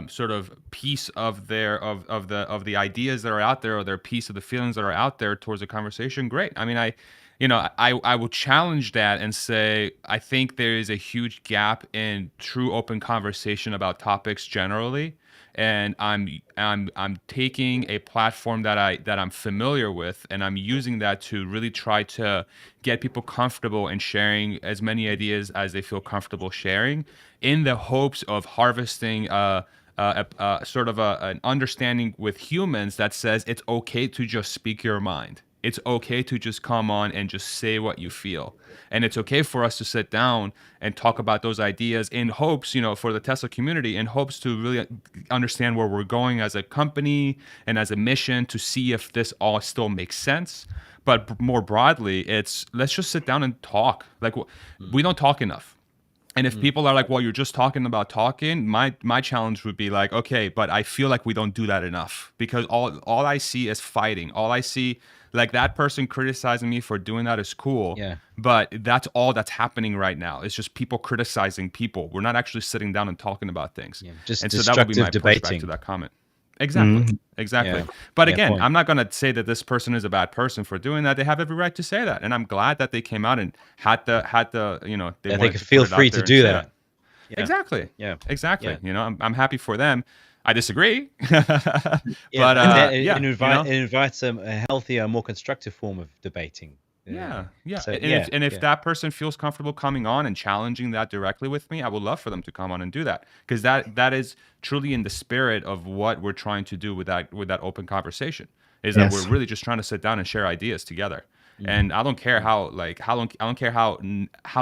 sort of piece of the ideas that are out there, or their piece of the feelings that are out there towards a conversation. Great. I mean, I will challenge that and say I think there is a huge gap in true open conversation about topics generally. And I'm taking a platform that I'm familiar with, and I'm using that to really try to get people comfortable in sharing as many ideas as they feel comfortable sharing, in the hopes of harvesting sort of an understanding with humans that says it's okay to just speak your mind. it's okay to just come on and just say what you feel. And it's okay for us to sit down and talk about those ideas in hopes, for the Tesla community, in hopes to really understand where we're going as a company and as a mission, to see if this all still makes sense. But more broadly, let's just sit down and talk. Like, we don't talk enough. And if people are like, well, you're just talking about talking, my challenge would be like, okay, but I feel like we don't do that enough, because all I see is fighting. All I see, like, that person criticizing me for doing that is cool. Yeah. But that's all that's happening right now. It's just people criticizing people. We're not actually sitting down and talking about things. Yeah, just and so that would be my destructive pushback debating. to that comment. Exactly. Exactly. Yeah. But Yeah, again, point. I'm not going to say that this person is a bad person for doing that. They have every right to say that. And I'm glad that they came out and had the They could feel free to do that. Yeah. Exactly. Yeah. Exactly. Yeah. I'm happy for them. I disagree. Yeah, But and it invites a healthier, more constructive form of debating. Yeah. So, If that person feels comfortable coming on and challenging that directly with me, I would love for them to come on and do that, because that is truly in the spirit of what we're trying to do with that open conversation. Is that we're really just trying to sit down and share ideas together. And I don't care how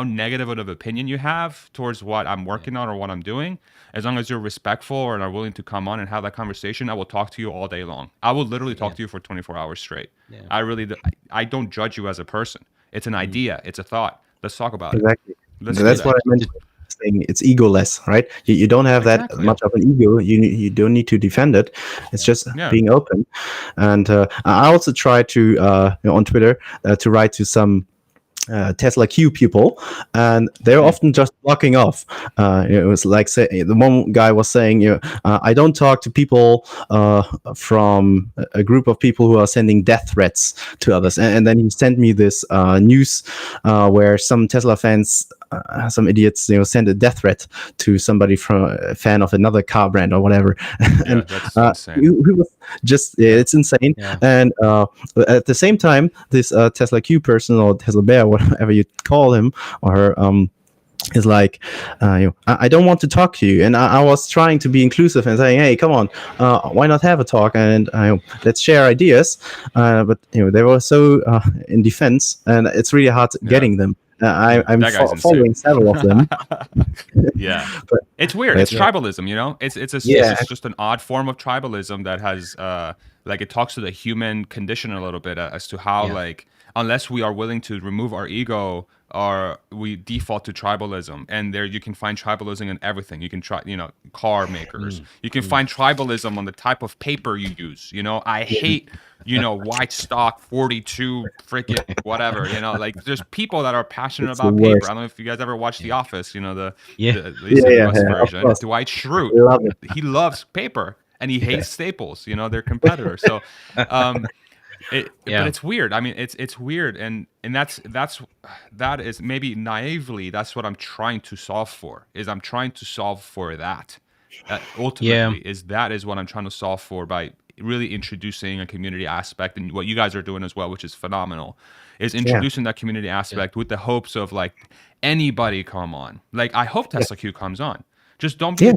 negative of an opinion you have towards what I'm working on or what I'm doing. As long as you're respectful and are willing to come on and have that conversation, I will talk to you all day long. I will literally talk to you for 24 hours straight. Yeah. I don't judge you as a person. It's an idea. It's a thought. Let's talk about Exactly. it. That's what I meant. Saying it's egoless, right? You don't have that much of an ego. You don't need to defend it. It's just being open. And I also try to on Twitter to write to some Tesla Q people, and they're often just blocking off. It was like, the one guy was saying, I don't talk to people from a group of people who are sending death threats to others. And then he sent me this news where some Tesla fans, some idiots, send a death threat to somebody from a fan of another car brand or whatever. And that's insane. he was just, it's insane. Yeah. And at the same time, this Tesla Q person, or Tesla Bear, whatever you call him or her, is like, I don't want to talk to you. And I was trying to be inclusive and saying, hey, come on, why not have a talk, and let's share ideas. But they were so in defense, and it's really hard getting them. I'm following several of them. But it's weird. It's tribalism, It's just an odd form of tribalism that has it talks to the human condition a little bit as to how unless we are willing to remove our ego, we default to tribalism. And there you can find tribalism in everything. You can try, car makers. You can find tribalism on the type of paper you use. I hate white stock 42 freaking whatever, there's people that are passionate about paper. I don't know if you guys ever watched The Office, the US version. Dwight Schrute, he loves paper and he hates Staples, their competitors. So but it's weird. I mean, it's weird, and that is maybe naively, that's what I'm trying to solve for. I'm trying to solve for that. Ultimately, that is what I'm trying to solve for by really introducing a community aspect, and what you guys are doing as well, which is phenomenal, is introducing that community aspect with the hopes of anybody come on. I hope Tesla Q comes on. Just don't be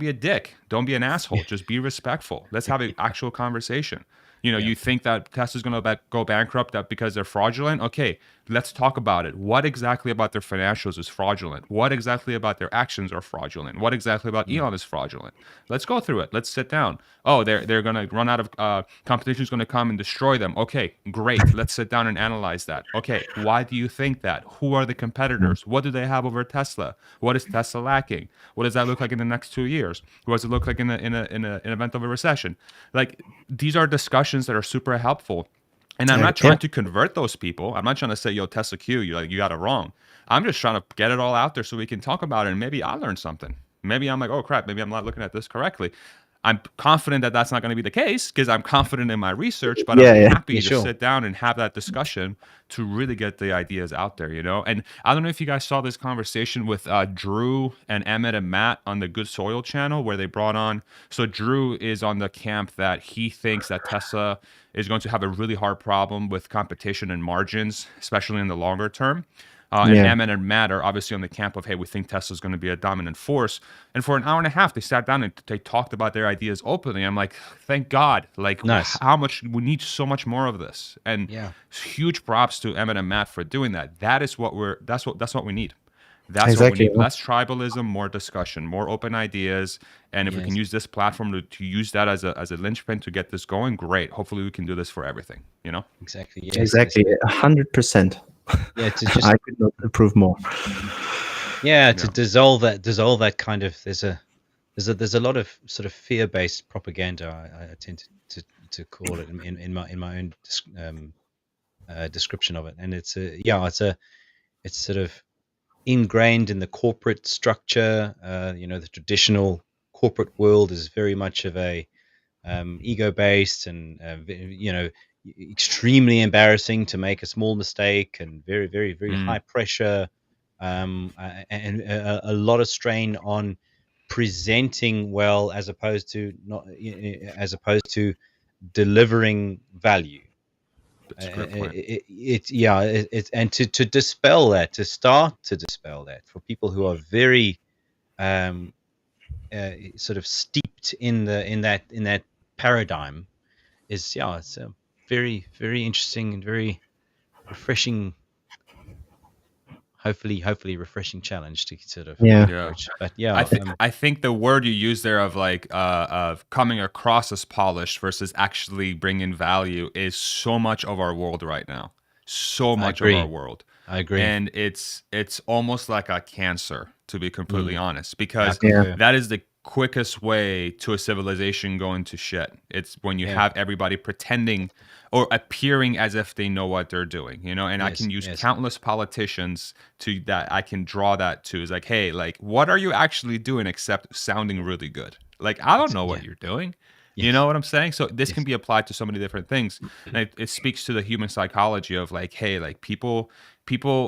a dick. Don't be an asshole. Just be respectful. Let's have an actual conversation. You think that Tesla's going to go bankrupt because they're fraudulent? Okay, let's talk about it. What exactly about their financials is fraudulent? What exactly about their actions are fraudulent? What exactly about Elon is fraudulent? Let's go through it. Let's sit down. Oh, they're going to run out of competition's going to come and destroy them. Okay, great. Let's sit down and analyze that. Okay, why do you think that? Who are the competitors? What do they have over Tesla? What is Tesla lacking? What does that look like in the next 2 years? What does it look like in an event of a recession? These are discussions that are super helpful. And I'm not trying to convert those people. I'm not trying to say, yo, Tesla Q, you got it wrong. I'm just trying to get it all out there so we can talk about it, and maybe I'll learn something. Maybe I'm like, oh, crap, maybe I'm not looking at this correctly. I'm confident that that's not going to be the case because I'm confident in my research, but I'm happy to sit down and have that discussion to really get the ideas out there, And I don't know if you guys saw this conversation with Drew and Emmett and Matt on the Good Soil channel where they brought on. So Drew is on the camp that he thinks that Tesla is going to have a really hard problem with competition and margins, especially in the longer term. And Yeah. Emmett and Matt are obviously on the camp of, hey, we think Tesla's going to be a dominant force. And for an hour and a half, they sat down and they talked about their ideas openly. I'm like, thank God. Like, Nice. how much we need so much more of this. And Yeah. huge props to Emmett and Matt for doing that. That is what that's what we need. That's what we Exactly. need. Less tribalism, more discussion, more open ideas. And if we can Yes. use this platform to use that as a linchpin to get this going, great. Hopefully we can do this for everything, you know? Exactly. Yes. Exactly. Yes. 100%. Yeah. To just I could not approve more. yeah to Yeah. dissolve that kind of there's a lot of sort of fear-based propaganda. I tend to call it in my own description of it, and it's sort of ingrained in the corporate structure. The traditional corporate world is very much of a ego-based and extremely embarrassing to make a small mistake, and very very very high pressure, and a lot of strain on presenting well as opposed to not as opposed to delivering value. That's a great point. And to dispel that, to start to dispel that for people who are very um, sort of steeped in that paradigm is it's a very very interesting and very refreshing, hopefully refreshing challenge to sort of Yeah. approach. But I think the word you use there of like of coming across as polished versus actually bringing value is so much of our world right now. So much of our world. I agree. And it's almost like a cancer, to be completely honest, because concur. that is the quickest way to a civilization going to shit. It's when you have everybody pretending or appearing as if they know what they're doing, you know. And I can use countless politicians to that. I can draw that to is like, hey, like, what are you actually doing except sounding really good? Like, I don't know what you're doing. You know what I'm saying? So this can be applied to so many different things. And it speaks to the human psychology of like, hey, like people,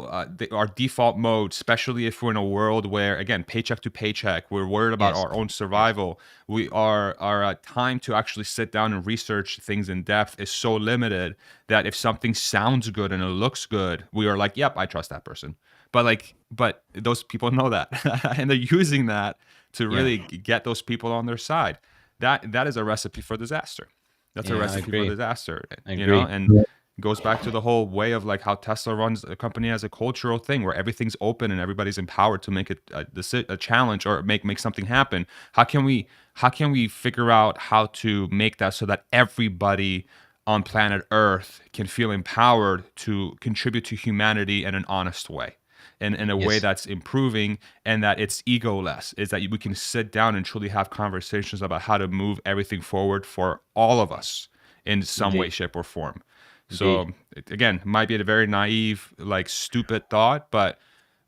our default mode, especially if we're in a world where, again, paycheck to paycheck, we're worried about our own survival. We our time to actually sit down and research things in depth is so limited that if something sounds good and it looks good, we are like, yep, I trust that person. But those people know that, and they're using that to really get those people on their side. That is a recipe for disaster. That's a recipe for disaster. You know, and goes back to the whole way of like how Tesla runs a company as a cultural thing where everything's open and everybody's empowered to make it a challenge or make something happen. How can we figure out how to make that so that everybody on planet Earth can feel empowered to contribute to humanity in an honest way? In a way that's improving and that it's ego-less, is that we can sit down and truly have conversations about how to move everything forward for all of us in some way, shape, or form. So again, might be a very naive, like stupid thought, but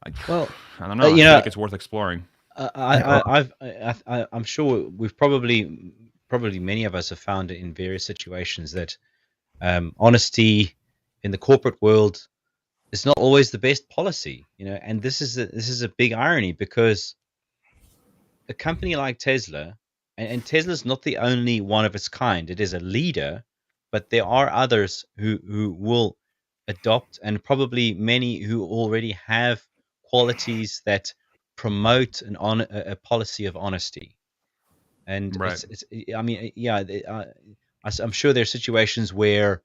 I don't know. I feel like it's worth exploring. I'm sure we've probably many of us have found it in various situations that honesty in the corporate world is not always the best policy, and this is a big irony, because a company like Tesla, and Tesla's not the only one of its kind. It is a leader, but there are others who will adopt, and probably many who already have qualities that promote a policy of honesty. And Right. I mean, I'm sure there are situations where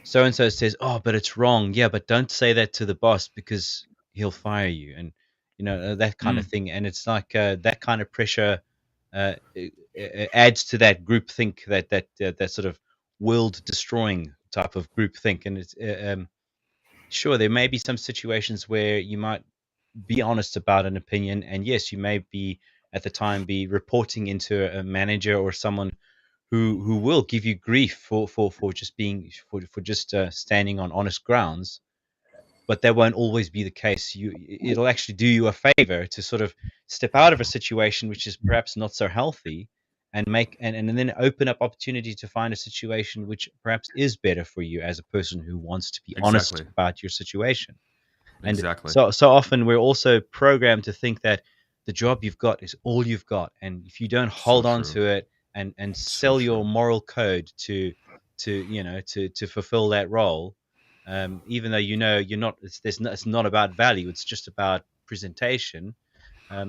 so and so says, "Oh, but it's wrong." Yeah, but don't say that to the boss because he'll fire you, and that kind of thing. And it's like that kind of pressure adds to that group think, that sort of world destroying type of group think. And it's sure, there may be some situations where you might be honest about an opinion, and yes, you may be at the time be reporting into a manager or someone who will give you grief for just being for just standing on honest grounds. But that won't always be the case. It'll actually do you a favor to sort of step out of a situation which is perhaps not so healthy, and make and then open up opportunity to find a situation which perhaps is better for you as a person who wants to be honest Exactly. about your situation. And Exactly. so often we're also programmed to think that the job you've got is all you've got, and if you don't So hold on true. to it and So sell your true. moral code to fulfill that role, even though you're not. It's not about value. It's just about presentation.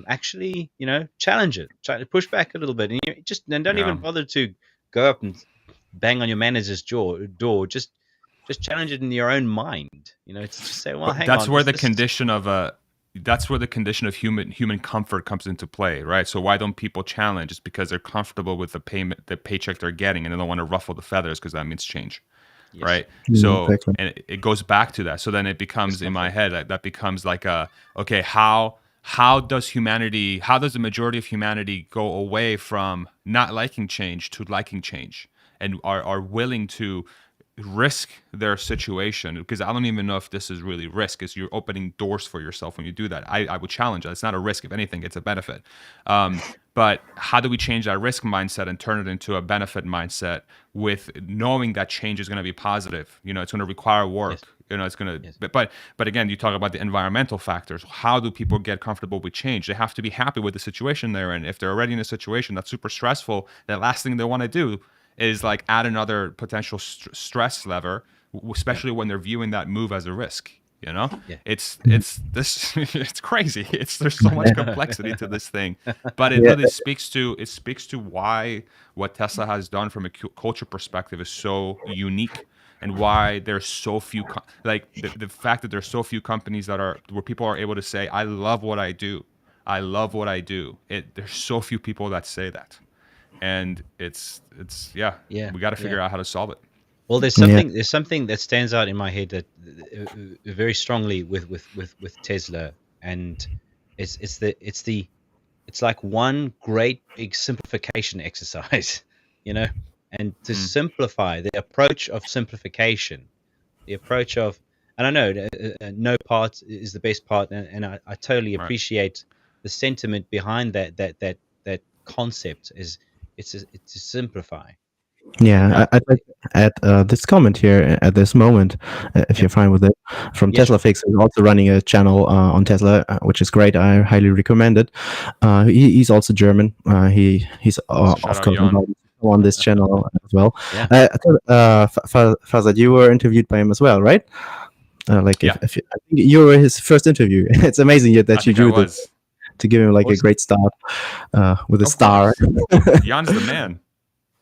Actually, challenge it, try to push back a little bit, and don't even bother to go up and bang on your manager's door. Just challenge it in your own mind. It's just say, well, hang that's on. Where the condition of that's where the condition of human comfort comes into play, right? So why don't people challenge? It's because they're comfortable with the paycheck they're getting, and they don't want to ruffle the feathers because that means change. Yes. Right. So, exactly. And it goes back to that. So then it becomes in my head, that becomes like okay, how does the majority of humanity go away from not liking change to liking change, and are willing to risk their situation? Because I don't even know if this is really risk. Is you're opening doors for yourself when you do that. I would challenge that. It's not a risk. If anything, it's a benefit. But how do we change that risk mindset and turn it into a benefit mindset with knowing that change is going to be positive? It's going to require work. Yes. It's going to, yes. But again, you talk about the environmental factors. How do people get comfortable with change? They have to be happy with the situation they're in. If they're already in a situation that's super stressful, the last thing they want to do is like add another potential stress lever, especially when they're viewing that move as a risk. It's it's crazy. There's so much complexity to this thing, but it really speaks to why what Tesla has done from a culture perspective is so unique, and why there's so few the fact that there's so few companies where people are able to say, I love what I do. There's so few people that say that. And it's we got to figure out how to solve it. Well, there's something that stands out in my head that very strongly with Tesla, and it's like one great big simplification exercise, and to simplify, the approach of simplification, and I know no part is the best part, and I totally appreciate the sentiment behind that concept is it's to simplify. Yeah, I'd like to add this comment here at this moment, if you're fine with it, from Tesla Fix, who's also running a channel on Tesla, which is great. I highly recommend it. He's also German. He's of course on this channel as well. Farzad, you were interviewed by him as well, right? I think you were his first interview. It's amazing that you drew this to give him like a great start with a star. Jan's the man.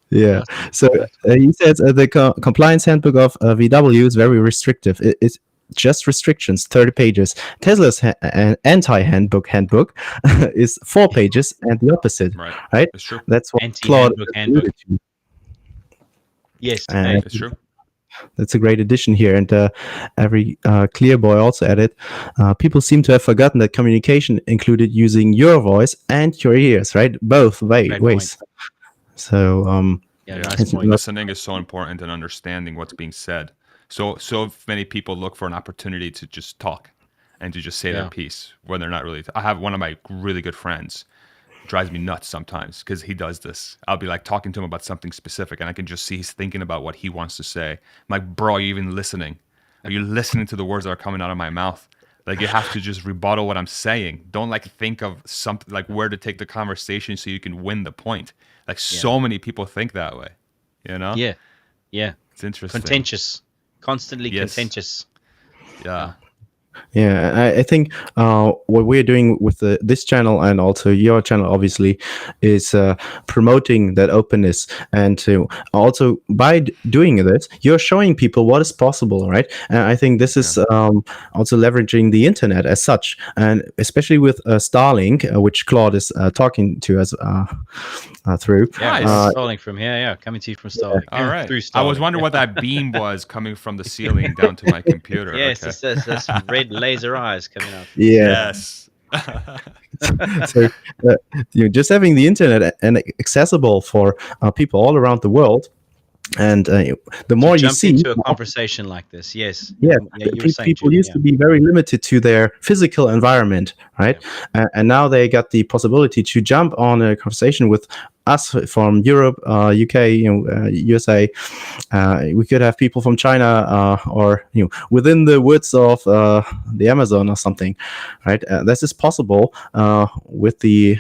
Yeah. So he says the compliance handbook of VW is very restrictive. It's just restrictions, 30 pages. Tesla's anti-handbook is 4 pages and the opposite. Right? That's true. That's what Claude alluded to. Yes, that's true. That's a great addition here. And every clear boy also added, people seem to have forgotten that communication included using your voice and your ears, right? Both ways. So listening is so important, and understanding what's being said. So many people look for an opportunity to just talk and to just say their piece when they're not really. I have one of my really good friends, drives me nuts sometimes because he does this. I'll be like talking to him about something specific, and I can just see he's thinking about what he wants to say. I'm like, bro, are you even listening? Are you listening to the words that are coming out of my mouth? Like, you have to just rebuttal what I'm saying. Don't like think of something like where to take the conversation so you can win the point. Like so many people think that way, Yeah. It's interesting. Constantly contentious. Yeah. Yeah, I think what we're doing with this channel and also your channel, obviously, is promoting that openness. And also by doing this, you're showing people what is possible, right? And I think this is also leveraging the internet as such, and especially with Starlink, which Claude is talking to us through. Yeah, Starlink from here. Yeah, coming to you from Starlink. All right. Through Starlink. I was wondering what that beam was coming from the ceiling down to my computer. Yes, that's red laser eyes coming up. Yes. So just having the internet and accessible for people all around the world, and the more you see into a conversation like this, people used to be very limited to their physical environment, right? And now they got the possibility to jump on a conversation with us from Europe, UK, USA. We could have people from China, or within the woods of the Amazon or something, right? This is possible with the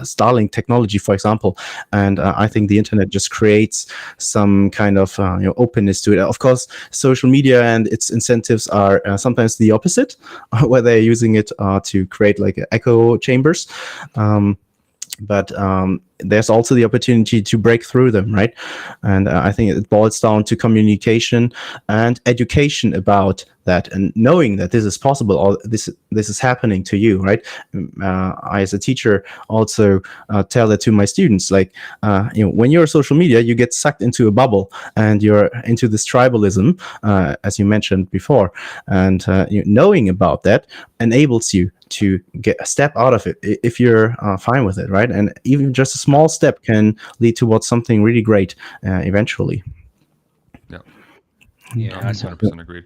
Starlink technology, for example. And I think the internet just creates some kind of openness to it. Of course, social media and its incentives are sometimes the opposite, where they're using it to create like echo chambers. But there's also the opportunity to break through them, right? And I think it boils down to communication and education about that, and knowing that this is possible, or this is happening to you, right? I, as a teacher, also tell that to my students, like, when you're social media, you get sucked into a bubble, and you're into this tribalism, as you mentioned before, and knowing about that enables you to get a step out of it if you're fine with it, right? And even just a small step can lead towards something really great eventually. Yeah, No, 100% agreed.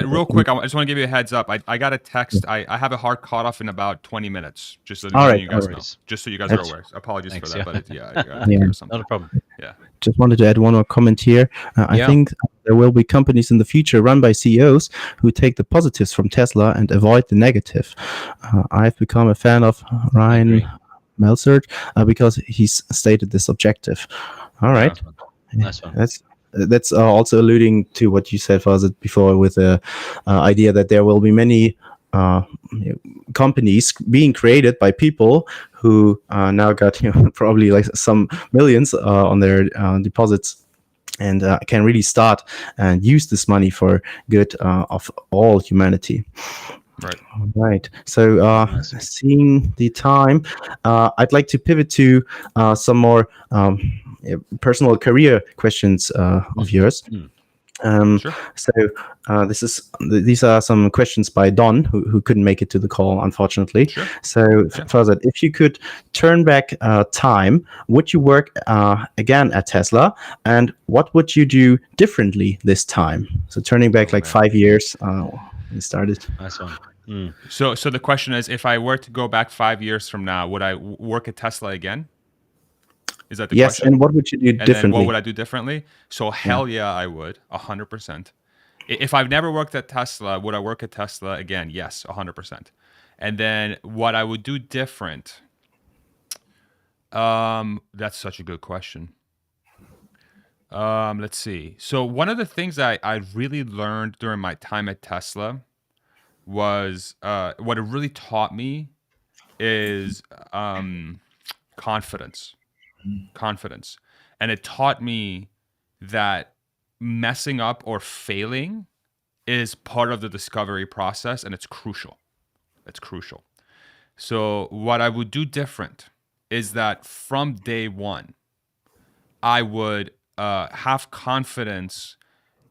Real quick, I just want to give you a heads up. I got a text. I have a hard cutoff in about 20 minutes. Just so you guys know. Just so you guys are aware. Apologies for that, but I got to or something. Not a problem. Yeah. Just wanted to add one more comment here. I think there will be companies in the future run by CEOs who take the positives from Tesla and avoid the negative. I've become a fan of Ryan Meltzert because he's stated this objective. All right. Nice one. That's also alluding to what you said, Farzad, before, with the idea that there will be many companies being created by people who now got probably like some millions on their deposits, and can really start and use this money for good of all humanity. Right. All right. So, seeing the time, I'd like to pivot to some more personal career questions of yours. Sure. So these are some questions by Don, who couldn't make it to the call, unfortunately. Sure. So, Farzad, if you could turn back time, would you work again at Tesla, and what would you do differently this time? So turning back 5 years, you started. Nice one. So the question is, if I were to go back 5 years from now, would I work at Tesla again? Is that the question? Yes, and what would you do differently? And then what would I do differently? So hell yeah, I would, 100%. If I've never worked at Tesla, would I work at Tesla again? Yes, 100%. And then what I would do different? That's such a good question. Let's see. So one of the things I really learned during my time at Tesla was what it really taught me is confidence. And it taught me that messing up or failing is part of the discovery process, and it's crucial. So what I would do different is that from day one, I would have confidence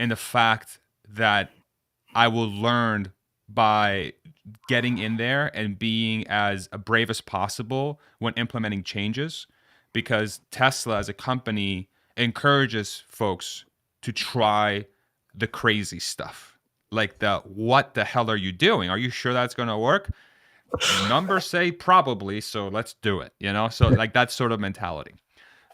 in the fact that I will learn by getting in there and being as brave as possible when implementing changes, because Tesla as a company encourages folks to try the crazy stuff. Like what the hell are you doing? Are you sure that's going to work? Numbers say probably, so let's do it, So like that sort of mentality.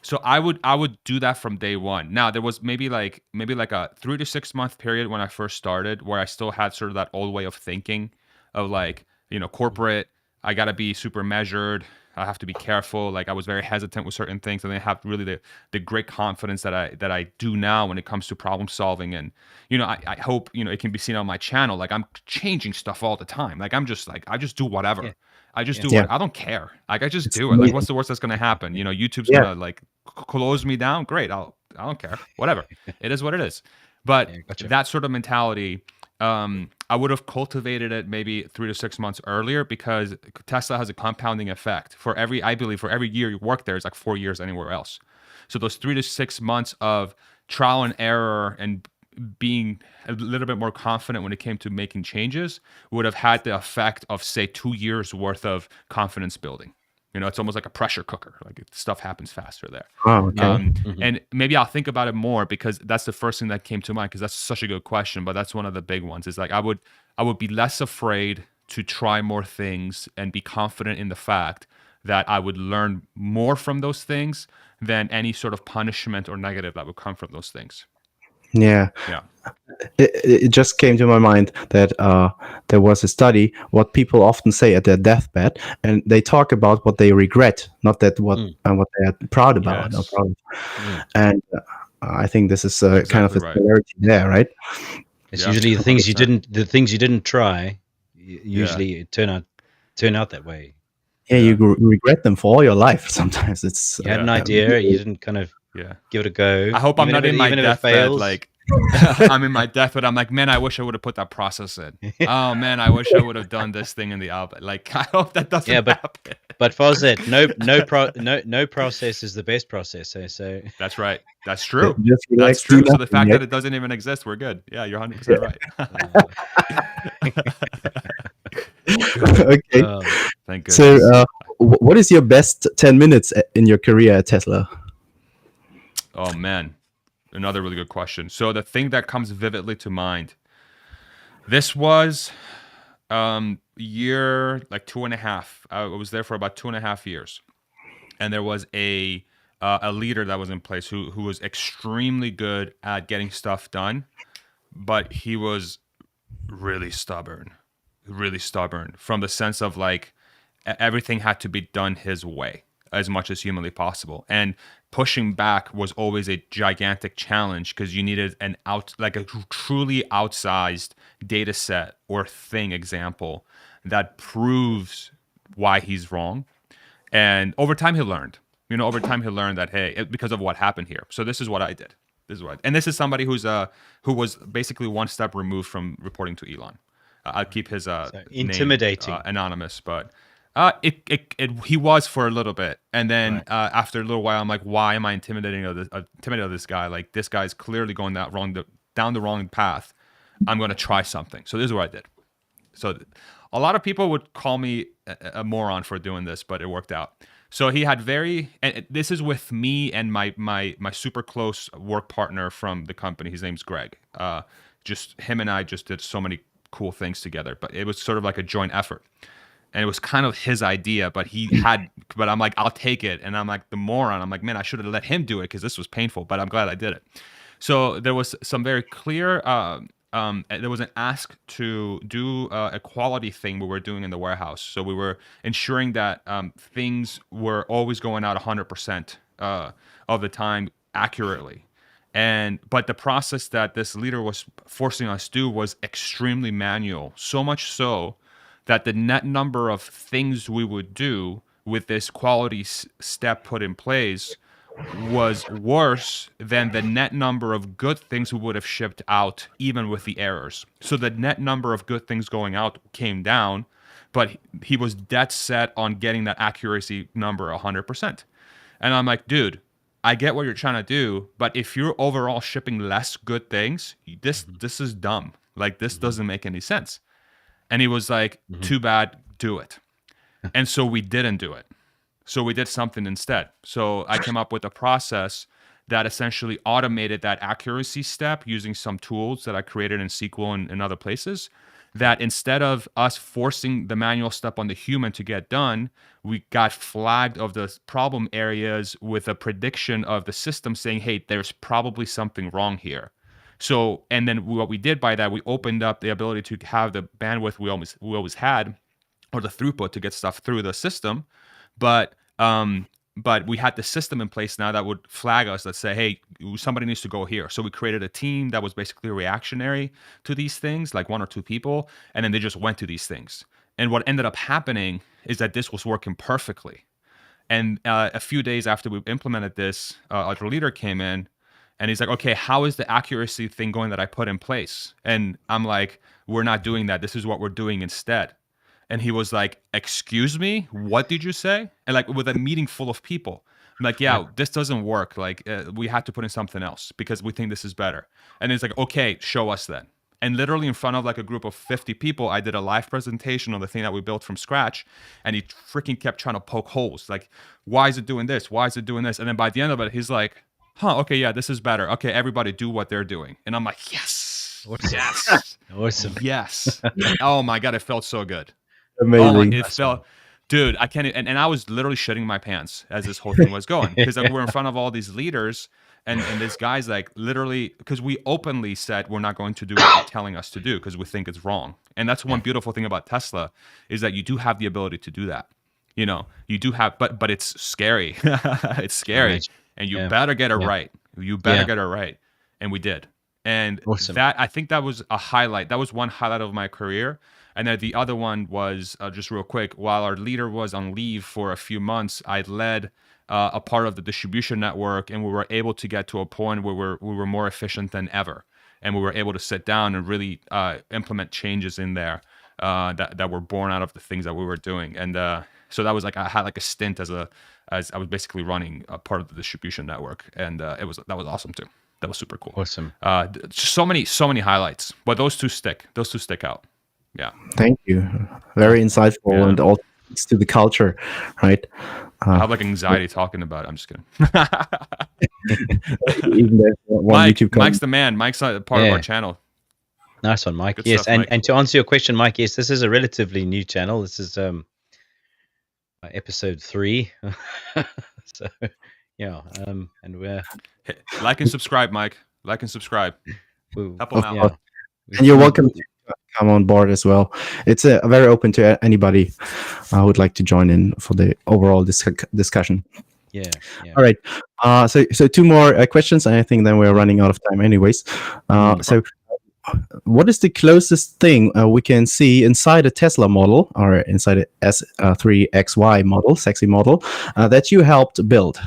So I would do that from day one. Now there was maybe like a 3 to 6 month period when I first started where I still had sort of that old way of thinking of like, corporate, I got to be super measured. I have to be careful. Like I was very hesitant with certain things, and I have really the great confidence that I do now when it comes to problem solving. And I hope it can be seen on my channel. Like I'm changing stuff all the time. Like I just do whatever. Yeah. I just do it. I don't care. Like I just do it. Like what's the worst that's gonna happen? YouTube's gonna like close me down. Great. I don't care. Whatever. It is what it is. But that sort of mentality, I would have cultivated it maybe 3 to 6 months earlier, because Tesla has a compounding effect. I believe for every year you work there, it's like 4 years anywhere else. So those 3 to 6 months of trial and error and being a little bit more confident when it came to making changes would have had the effect of, say, 2 years worth of confidence building. It's almost like a pressure cooker. Like stuff happens faster there. Oh, okay. And maybe I'll think about it more, because that's the first thing that came to mind, because that's such a good question. But that's one of the big ones, is like I would be less afraid to try more things and be confident in the fact that I would learn more from those things than any sort of punishment or negative that would come from those things. Yeah. Yeah. It just came to my mind that there was a study what people often say at their deathbed, and they talk about what they regret, not that what they are proud about. Or Yes. proud of. And I think this is kind of Exactly a right. similarity there, right? It's Yeah, usually the things you 100%. didn't try. Usually turn out that way. Yeah, you regret them for all your life. Sometimes it's You had an idea, you didn't kind of give it a go. I hope I'm not in my even if it deathbed, fails. like I'm in my deathbed. I'm like, man, I wish I would have put that process in. Oh man, I wish I would have done this thing in the album. Like, I hope that doesn't happen. But Farzad, no process is the best process. So That's right. That's true. just That's relax, true. do So the fact nothing, that it doesn't even exist, we're good. Yeah, you're 100% right. Okay. Thank goodness. So, what is your best 10 minutes in your career at Tesla? Oh man, another really good question. So the thing that comes vividly to mind, this was year like 2.5. I was there for about 2.5 years, and there was a leader that was in place who was extremely good at getting stuff done, but he was really stubborn from the sense of like everything had to be done his way as much as humanly possible, and pushing back was always a gigantic challenge because you needed a truly outsized data set or thing example that proves why he's wrong. And over time he learned that, hey, because of what happened here. So this is what I did. And this is somebody who was basically one step removed from reporting to Elon. I'll keep his intimidating name anonymous, but he was for a little bit, and then after a little while, I'm like, why am I intimidating this guy? Like, this guy's clearly going down the wrong path. I'm going to try something. So this is what I did. So a lot of people would call me a moron for doing this, but it worked out. So he had and this is with me and my super close work partner from the company. His name's Greg. Just him and I just did so many cool things together, but it was sort of like a joint effort. And it was kind of his idea, but I'm like, I'll take it. And I'm like the moron. I'm like, man, I should have let him do it because this was painful, but I'm glad I did it. So there was some very clear, there was an ask to do a quality thing we were doing in the warehouse. So we were ensuring that things were always going out 100% of the time accurately. But the process that this leader was forcing us to do was extremely manual, so much so that the net number of things we would do with this quality step put in place was worse than the net number of good things we would have shipped out, even with the errors. So the net number of good things going out came down, but he was dead set on getting that accuracy number 100%. And I'm like, dude, I get what you're trying to do, but if you're overall shipping less good things, this is dumb. Like, this doesn't make any sense. And he was like, too bad, do it. And so we didn't do it. So we did something instead. So I came up with a process that essentially automated that accuracy step using some tools that I created in SQL and other places, that instead of us forcing the manual step on the human to get done, we got flagged of the problem areas with a prediction of the system saying, hey, there's probably something wrong here. So, and then what we did by that, we opened up the ability to have the bandwidth we always had, or the throughput to get stuff through the system. But we had the system in place now that would flag us, that say, hey, somebody needs to go here. So we created a team that was basically reactionary to these things, like 1 or 2 people, and then they just went to these things. And what ended up happening is that this was working perfectly. And a few days after we implemented this, our leader came in, and he's like, okay, how is the accuracy thing going that I put in place? And I'm like, we're not doing that. This is what we're doing instead. And he was like, excuse me, what did you say? And like, with a meeting full of people, I'm like, yeah, this doesn't work. Like, we had to put in something else because we think this is better. And he's like, okay, show us then. And literally in front of like a group of 50 people, I did a live presentation on the thing that we built from scratch. And he freaking kept trying to poke holes. Like, why is it doing this? Why is it doing this? And then by the end of it, he's like, okay, yeah, this is better. Okay, everybody do what they're doing. And I'm like, yes. Awesome. Yes. Oh my God, it felt so good. Amazing. Dude, I can't. And I was literally shitting my pants as this whole thing was going, because like we're in front of all these leaders, and this guy's like literally, because we openly said we're not going to do what you're telling us to do because we think it's wrong. And that's one beautiful thing about Tesla, is that you do have the ability to do that. You know, you do have, but it's scary. It's scary, Imagine. and you Yeah. better get it Yeah. right. You better Yeah. get it right, and we did. And Awesome. that, I think that was a highlight. That was one highlight of my career. And then the other one was, just real quick, while our leader was on leave for a few months, I led a part of the distribution network, and we were able to get to a point where we were more efficient than ever, and we were able to sit down and really implement changes in there that were born out of the things that we were doing. And so that was like, I had like a stint as I was basically running a part of the distribution network, and that was awesome too. That was super cool. Awesome. So many highlights, but those two stick out. Yeah. Thank you. Very insightful, Yeah. and all speaks to the culture, right? I have like anxiety talking about it. I'm just kidding. Even there's one Mike, YouTube Mike's the man. Mike's part of Yeah. our channel. Nice one, Mike. Good Yes, stuff, Mike. and to answer your question, Mike, yes, this is a relatively new channel. This is episode 3. So yeah, and we're Like and subscribe, Mike. Like and subscribe. Help him Of out. course. And you're welcome to come on board as well. It's very open to anybody who would like to join in for the overall discussion. Yeah, yeah. All right. So 2 more questions, and I think then we're running out of time anyways. So what is the closest thing we can see inside a Tesla model, or inside a S3XY model, sexy model, that you helped build?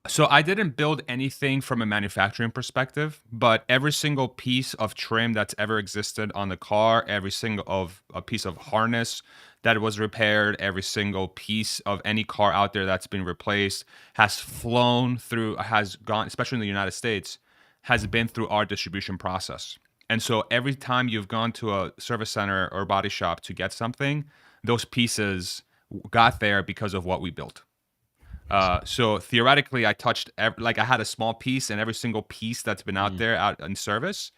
So I didn't build anything from a manufacturing perspective, but every single piece of trim that's ever existed on the car, every single of a piece of harness that was repaired, every single piece of any car out there that's been replaced has flown through, has gone, especially in the United States, has been through our distribution process. And so every time you've gone to a service center or body shop to get something, those pieces got there because of what we built. So theoretically, I touched like I had a small piece in every single piece that's been out there out in service,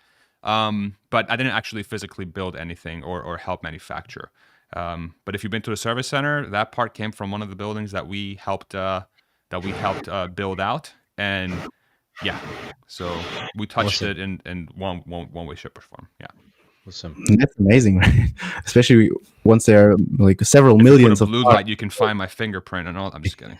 but I didn't actually physically build anything or help manufacture. But if you've been to a service center, that part came from one of the buildings that we helped build out, and yeah, so we touched Awesome. it in one way, shape, or form. Yeah. Awesome. That's amazing, right? Especially once there are like several If you millions put a of blue light, you can find my fingerprint and all. I'm just kidding.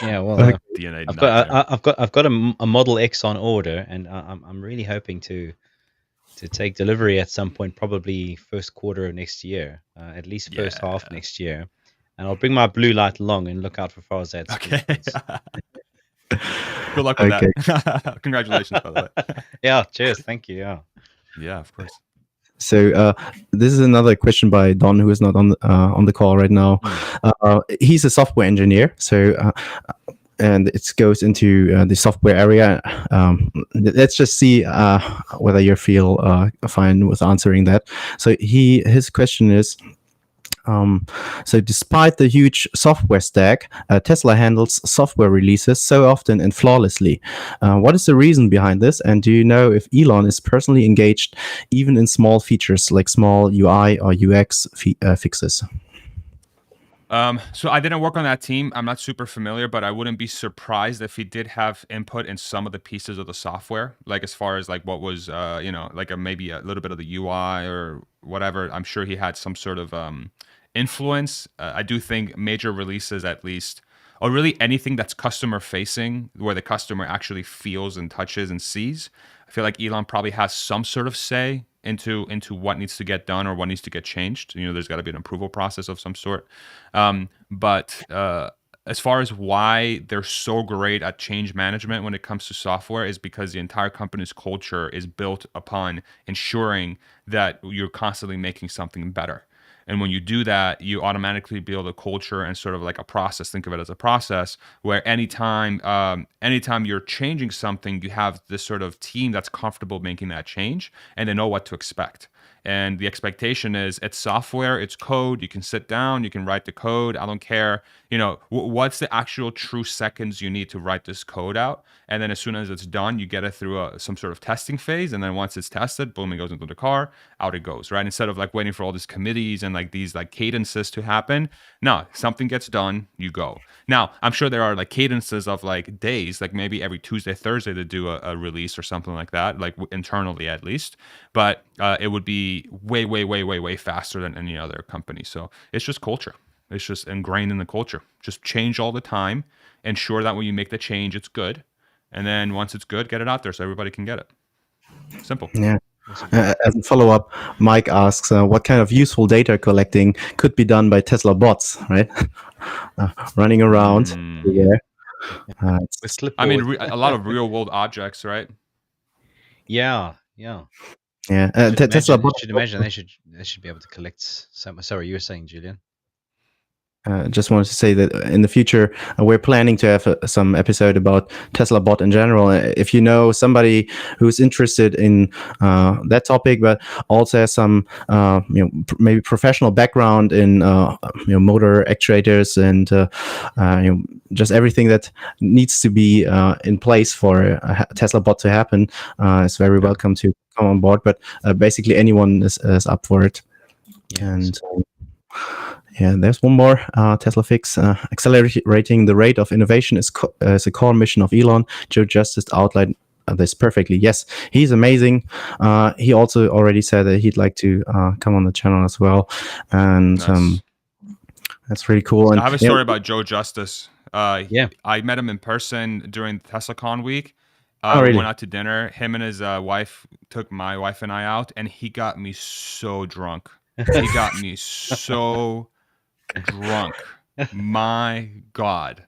Yeah, well, DNA. I've got a Model X on order, and I'm really hoping to take delivery at some point, probably first quarter of next year, at least first half next year, and I'll bring my blue light along and look out for Farzad's. Okay. Good luck with that. Congratulations, by the way. Yeah, cheers. Thank you. Yeah, of course. So this is another question by Don, who is not on the call right now. He's a software engineer, so and it goes into the software area. Let's just see whether you feel fine with answering that. So his question is. So despite the huge software stack, Tesla handles software releases so often and flawlessly. What is the reason behind this? And do you know if Elon is personally engaged even in small features like small UI or UX fixes? So I didn't work on that team. I'm not super familiar, but I wouldn't be surprised if he did have input in some of the pieces of the software, like as far as like what was, like maybe a little bit of the UI or whatever. I'm sure he had some sort of influence. I do think major releases, at least, or really anything that's customer facing, where the customer actually feels and touches and sees. I feel like Elon probably has some sort of say into what needs to get done or what needs to get changed. There's got to be an approval process of some sort. But as far as why they're so great at change management when it comes to software is because the entire company's culture is built upon ensuring that you're constantly making something better. And when you do that, you automatically build a culture and sort of like a process. Think of it as a process where anytime you're changing something, you have this sort of team that's comfortable making that change and they know what to expect. And the expectation is it's software, it's code. You can sit down, you can write the code. I don't care, what's the actual true seconds you need to write this code out. And then as soon as it's done, you get it through some sort of testing phase. And then once it's tested, boom, it goes into the car, out it goes, right? Instead of like waiting for all these committees and like these like cadences to happen. No, something gets done, you go. Now, I'm sure there are like cadences of like days, like maybe every Tuesday, Thursday to do a release or something like that, like internally at least. But it would be way, way, way, way, way faster than any other company. So it's just culture. It's just ingrained in the culture. Just change all the time. Ensure that when you make the change, it's good. And then once it's good, get it out there so everybody can get it. Simple. Yeah. As a follow-up, Mike asks, what kind of useful data collecting could be done by Tesla bots, right? Running around. Yeah. I mean, a lot of real-world objects, right? Yeah. Tesla bots. Should imagine they should be able to collect some. Sorry, you were saying, Julian. Just wanted to say that in the future, we're planning to have some episode about Tesla bot in general. If you know somebody who's interested in that topic, but also has some maybe professional background in motor actuators and just everything that needs to be in place for a Tesla bot to happen, is very welcome to come on board. But basically, anyone is up for it. Yeah, and there's one more Tesla fix. Accelerating the rate of innovation is a core mission of Elon. Joe Justice outlined this perfectly. Yes, he's amazing. He also already said that he'd like to come on the channel as well. And nice. That's really cool. And I have a story about Joe Justice. I met him in person during TeslaCon week. Really? We went out to dinner. Him and his wife took my wife and I out, and he got me so drunk. He got me so drunk. My God.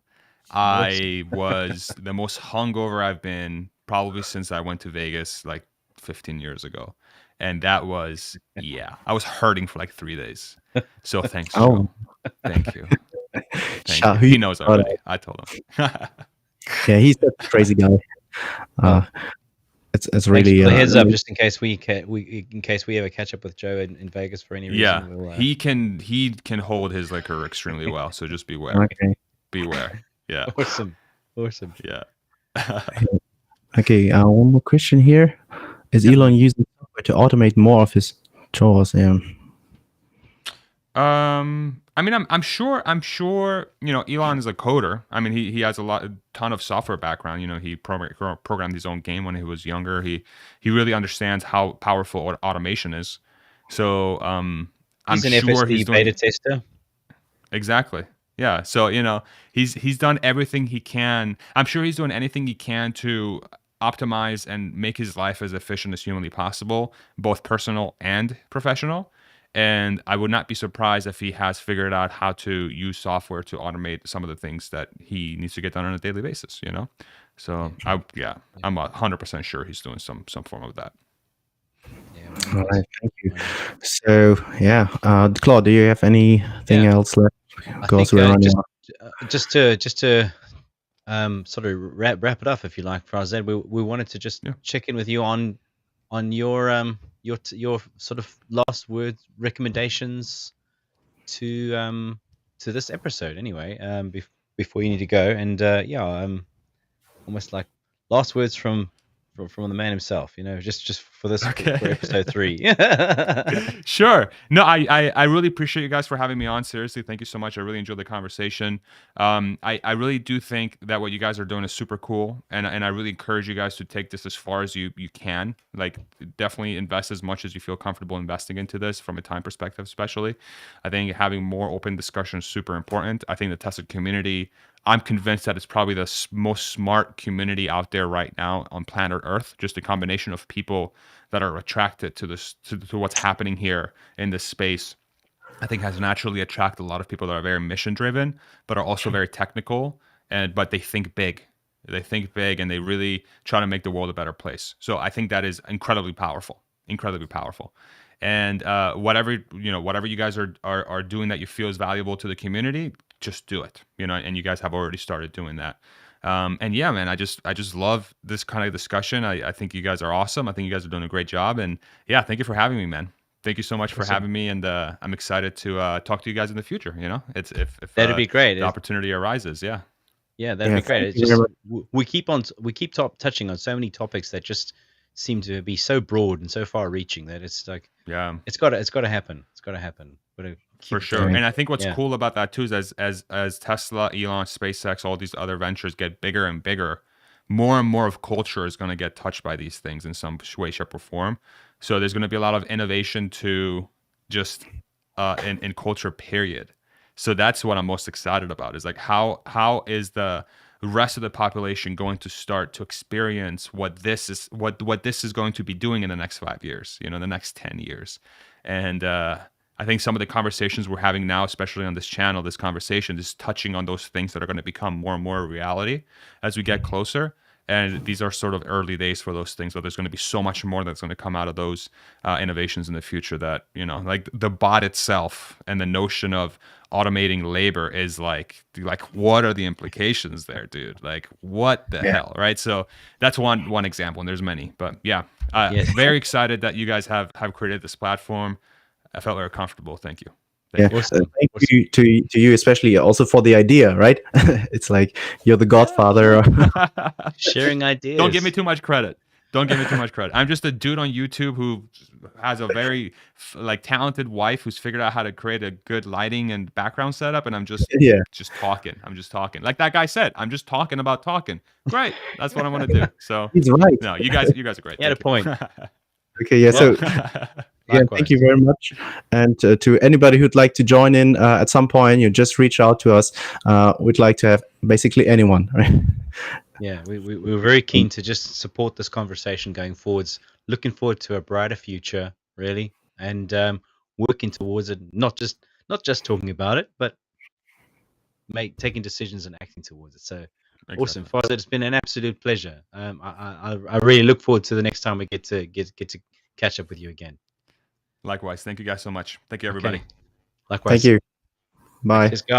I was the most hungover I've been probably since I went to Vegas like 15 years ago. And that was, I was hurting for like 3 days. So thanks, Joe. Thank you. Thank you. He knows already. I told him. Yeah, he's a crazy guy. It's really the heads up, just in case we ever catch up with Joe in Vegas for any reason. Yeah, he can hold his liquor extremely well. So just beware. Okay. Beware. Yeah. Awesome. Yeah. Okay. One more question here: is Elon using software to automate more of his chores? Yeah. I mean, I'm sure, Elon is a coder. I mean, he has a ton of software background. He programmed his own game when he was younger. He really understands how powerful automation is. So, I'm sure he's doing beta tester. Exactly. Yeah. So, he's done everything he can. I'm sure he's doing anything he can to optimize and make his life as efficient as humanly possible, both personal and professional. And I would not be surprised if he has figured out how to use software to automate some of the things that he needs to get done on a daily basis, So I'm 100% sure he's doing some form of that. All right, thank you. So Claude, do you have anything else left? Just to sort of wrap it up, if you like, Farzad, we wanted to just check in with you on your sort of last words, recommendations to this episode anyway, before you need to go, and almost like last words from the man himself, just for this, for episode 3. Sure. No, I really appreciate you guys for having me on. Seriously, thank you so much. I really enjoyed the conversation. I really do think that what you guys are doing is super cool, and I really encourage you guys to take this as far as you can. Like, definitely invest as much as you feel comfortable investing into this from a time perspective, especially. I think having more open discussion is super important. I think the Tesla community, I'm convinced that it's probably the most smart community out there right now on planet Earth. Just a combination of people that are attracted to this, to what's happening here in this space, I think has naturally attracted a lot of people that are very mission driven, but are also very technical, but they think big. They think big, and they really try to make the world a better place. So I think that is incredibly powerful. And whatever you guys are doing that you feel is valuable to the community, just do it. And you guys have already started doing that. And yeah, man, I just love this kind of discussion. I think you guys are awesome. I think you guys are doing a great job. And yeah, thank you for having me, man. Thank you so much for having me, and I'm excited to talk to you guys in the future. You know, it's if that'd be great. the opportunity arises. Yeah. Yeah, that'd be great. thank It's you very just much. we keep touching on so many topics that just seem to be so broad and so far-reaching that it's like Yeah. it's got to happen. It's got to happen. Got to keep For it sure. going. And I think what's Yeah. cool about that too is as Tesla, Elon, SpaceX, all these other ventures get bigger and bigger, more and more of culture is going to get touched by these things in some way, shape, or form. So there's going to be a lot of innovation to just in culture, period. So that's what I'm most excited about, is like how is the rest of the population going to start to experience what this is going to be doing in the next 5 years, you know, the next 10 years. And I think some of the conversations we're having now, especially on this channel, this conversation is touching on those things that are going to become more and more a reality as we get closer. And these are sort of early days for those things, but there's going to be so much more that's going to come out of those innovations in the future that, you know, like the bot itself and the notion of automating labor is like what are the implications there, dude? Like, what the hell, right? So that's one example, and there's many. But yeah, Yes. very excited that you guys have created this platform. I felt very comfortable. Thank you. Yeah, Awesome. thank you to you, especially also for the idea, right? It's like you're the godfather. Sharing ideas. Don't give me too much credit. Don't give me too much credit. I'm just a dude on YouTube who has a very like talented wife who's figured out how to create a good lighting and background setup, and I'm just talking. I'm just talking. Like that guy said, I'm just talking about talking. Great. That's what I want to do. So He's right. no, you guys are great. He had a point. Okay, yeah. So yeah, Likewise. thank you very much. And to anybody who'd like to join in at some point, you just reach out to us. We'd like to have basically anyone, right? Yeah, we're very keen to just support this conversation going forwards. Looking forward to a brighter future, really, and working towards it. Not just talking about it, but taking decisions and acting towards it. So awesome, Farzad. It's been an absolute pleasure. I really look forward to the next time we get to catch up with you again. Likewise. Thank you guys so much. Thank you, everybody. Okay. Likewise. Thank you. Bye. Cheers, guys.